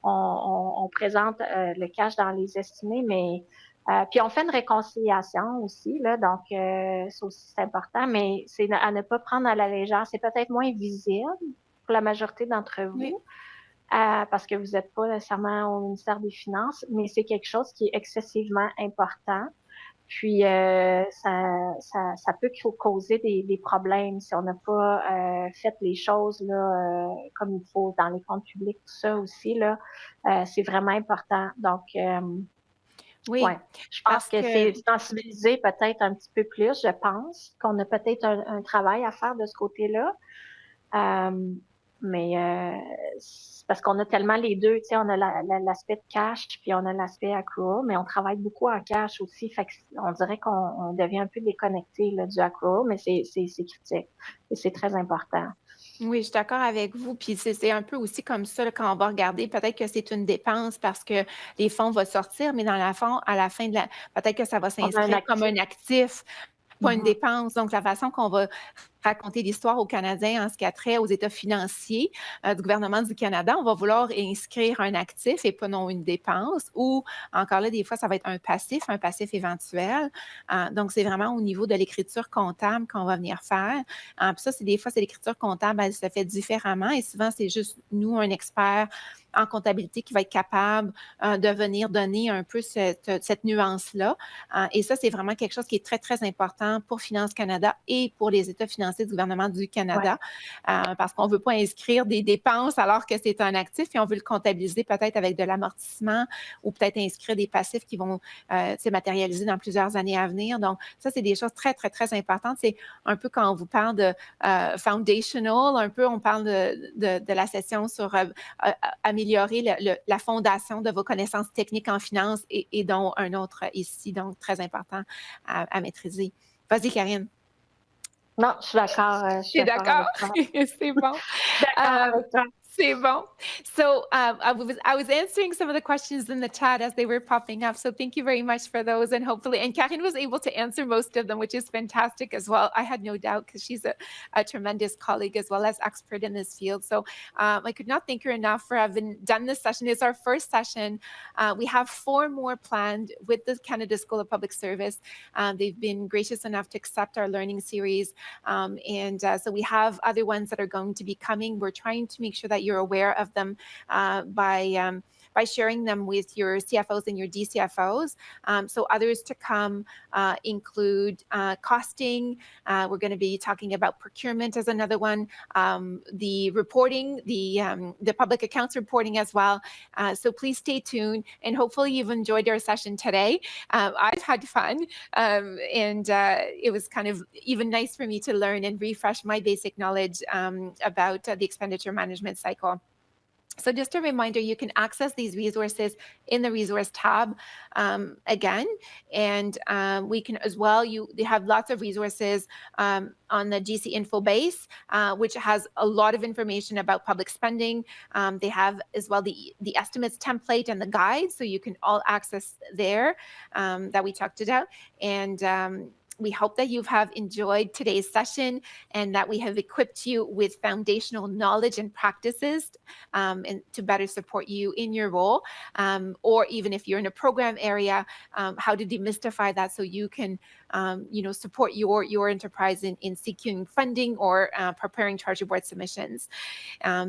on présente le cash dans les estimés, mais puis on fait une réconciliation aussi, là, donc ça aussi c'est important, mais c'est à ne pas prendre à la légère. C'est peut-être moins visible pour la majorité d'entre vous. Oui. Parce que vous n'êtes pas nécessairement au ministère des Finances, mais c'est quelque chose qui est excessivement important. Puis ça peut causer des problèmes si on n'a pas fait les choses là comme il faut dans les comptes publics, tout ça aussi là, c'est vraiment important. Donc Oui, ouais, je pense que c'est sensibiliser peut-être un petit peu plus. Je pense qu'on a peut-être un travail à faire de ce côté-là. Mais c'est parce qu'on a tellement les deux, tu sais, on a l'aspect de cash, puis on a l'aspect accrual, mais on travaille beaucoup en cash aussi, fait on dirait qu'on devient un peu déconnecté là, du accrual, mais c'est critique et c'est très important. Oui, je suis d'accord avec vous. Puis c'est un peu aussi comme ça là, quand on va regarder, peut-être que c'est une dépense parce que les fonds vont sortir, mais dans la fond, à la fin de la, peut-être que ça va s'inscrire comme un actif, pas une dépense. Donc, la façon qu'on va raconter l'histoire aux Canadiens en ce qui a trait aux états financiers du gouvernement du Canada, on va vouloir inscrire un actif et pas non une dépense, ou encore là, des fois, ça va être un passif éventuel. Donc, c'est vraiment au niveau de l'écriture comptable qu'on va venir faire. Puis ça, des fois, c'est l'écriture comptable, elle se fait différemment et souvent, c'est juste nous, un expert en comptabilité qui va être capable de venir donner un peu cette nuance-là. Et ça, c'est vraiment quelque chose qui est très, très important pour Finance Canada et pour les états financiers du gouvernement du Canada, parce qu'on ne veut pas inscrire des dépenses alors que c'est un actif et on veut le comptabiliser peut-être avec de l'amortissement ou peut-être inscrire des passifs qui vont se matérialiser dans plusieurs années à venir. Donc, ça, c'est des choses très, très, très importantes. C'est un peu quand on vous parle de foundational, un peu on parle de la session sur améliorer la fondation de vos connaissances techniques en finance et dont un autre ici, donc très important à maîtriser. Vas-y, Karine. Non, je suis d'accord. Je suis d'accord? C'est bon. D'accord avec toi. C'est bon. So I was answering some of the questions in the chat as they were popping up. So thank you very much for those. And hopefully, and Karine was able to answer most of them, which is fantastic as well. I had no doubt because she's a tremendous colleague as well as expert in this field. So I could not thank her enough for having done this session. It's our first session. We have 4 more planned with the Canada School of Public Service. They've been gracious enough to accept our learning series. So we have other ones that are going to be coming. We're trying to make sure that you're aware of them by sharing them with your CFOs and your DCFOs. So others to come include costing. We're going to be talking about procurement as another one, the reporting, the public accounts reporting as well. So please stay tuned, and hopefully you've enjoyed our session today. I've had fun, and it was kind of even nice for me to learn and refresh my basic knowledge about the expenditure management cycle. So just a reminder, you can access these resources in the resource tab again. And we can as well, they have lots of resources on the GC Info base, which has a lot of information about public spending. They have as well the estimates template and the guide, so you can all access there that we talked about. And we hope that you have enjoyed today's session and that we have equipped you with foundational knowledge and practices and to better support you in your role. Or even if you're in a program area, how to demystify that so you can support your enterprise in seeking funding or preparing Charter Board submissions.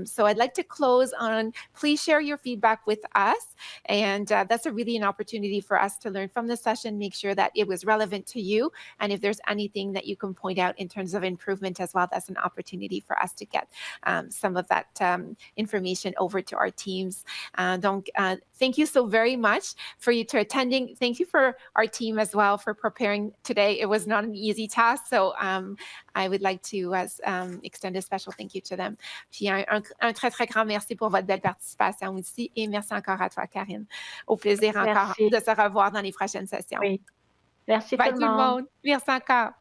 So I'd like to close on, please share your feedback with us. And that's really an opportunity for us to learn from the session, make sure that it was relevant to you. And if there's anything that you can point out in terms of improvement as well, that's an opportunity for us to get some of that information over to our teams. Donc, thank you so very much for you to attending. Thank you for our team as well for preparing today. It was not an easy task, so I would like to extend a special thank you to them. Puis un très, très grand merci pour votre belle participation aussi et merci encore à toi, Karine. Au plaisir encore de se revoir dans les prochaines sessions. Oui. Merci Bye tout le monde. Merci encore.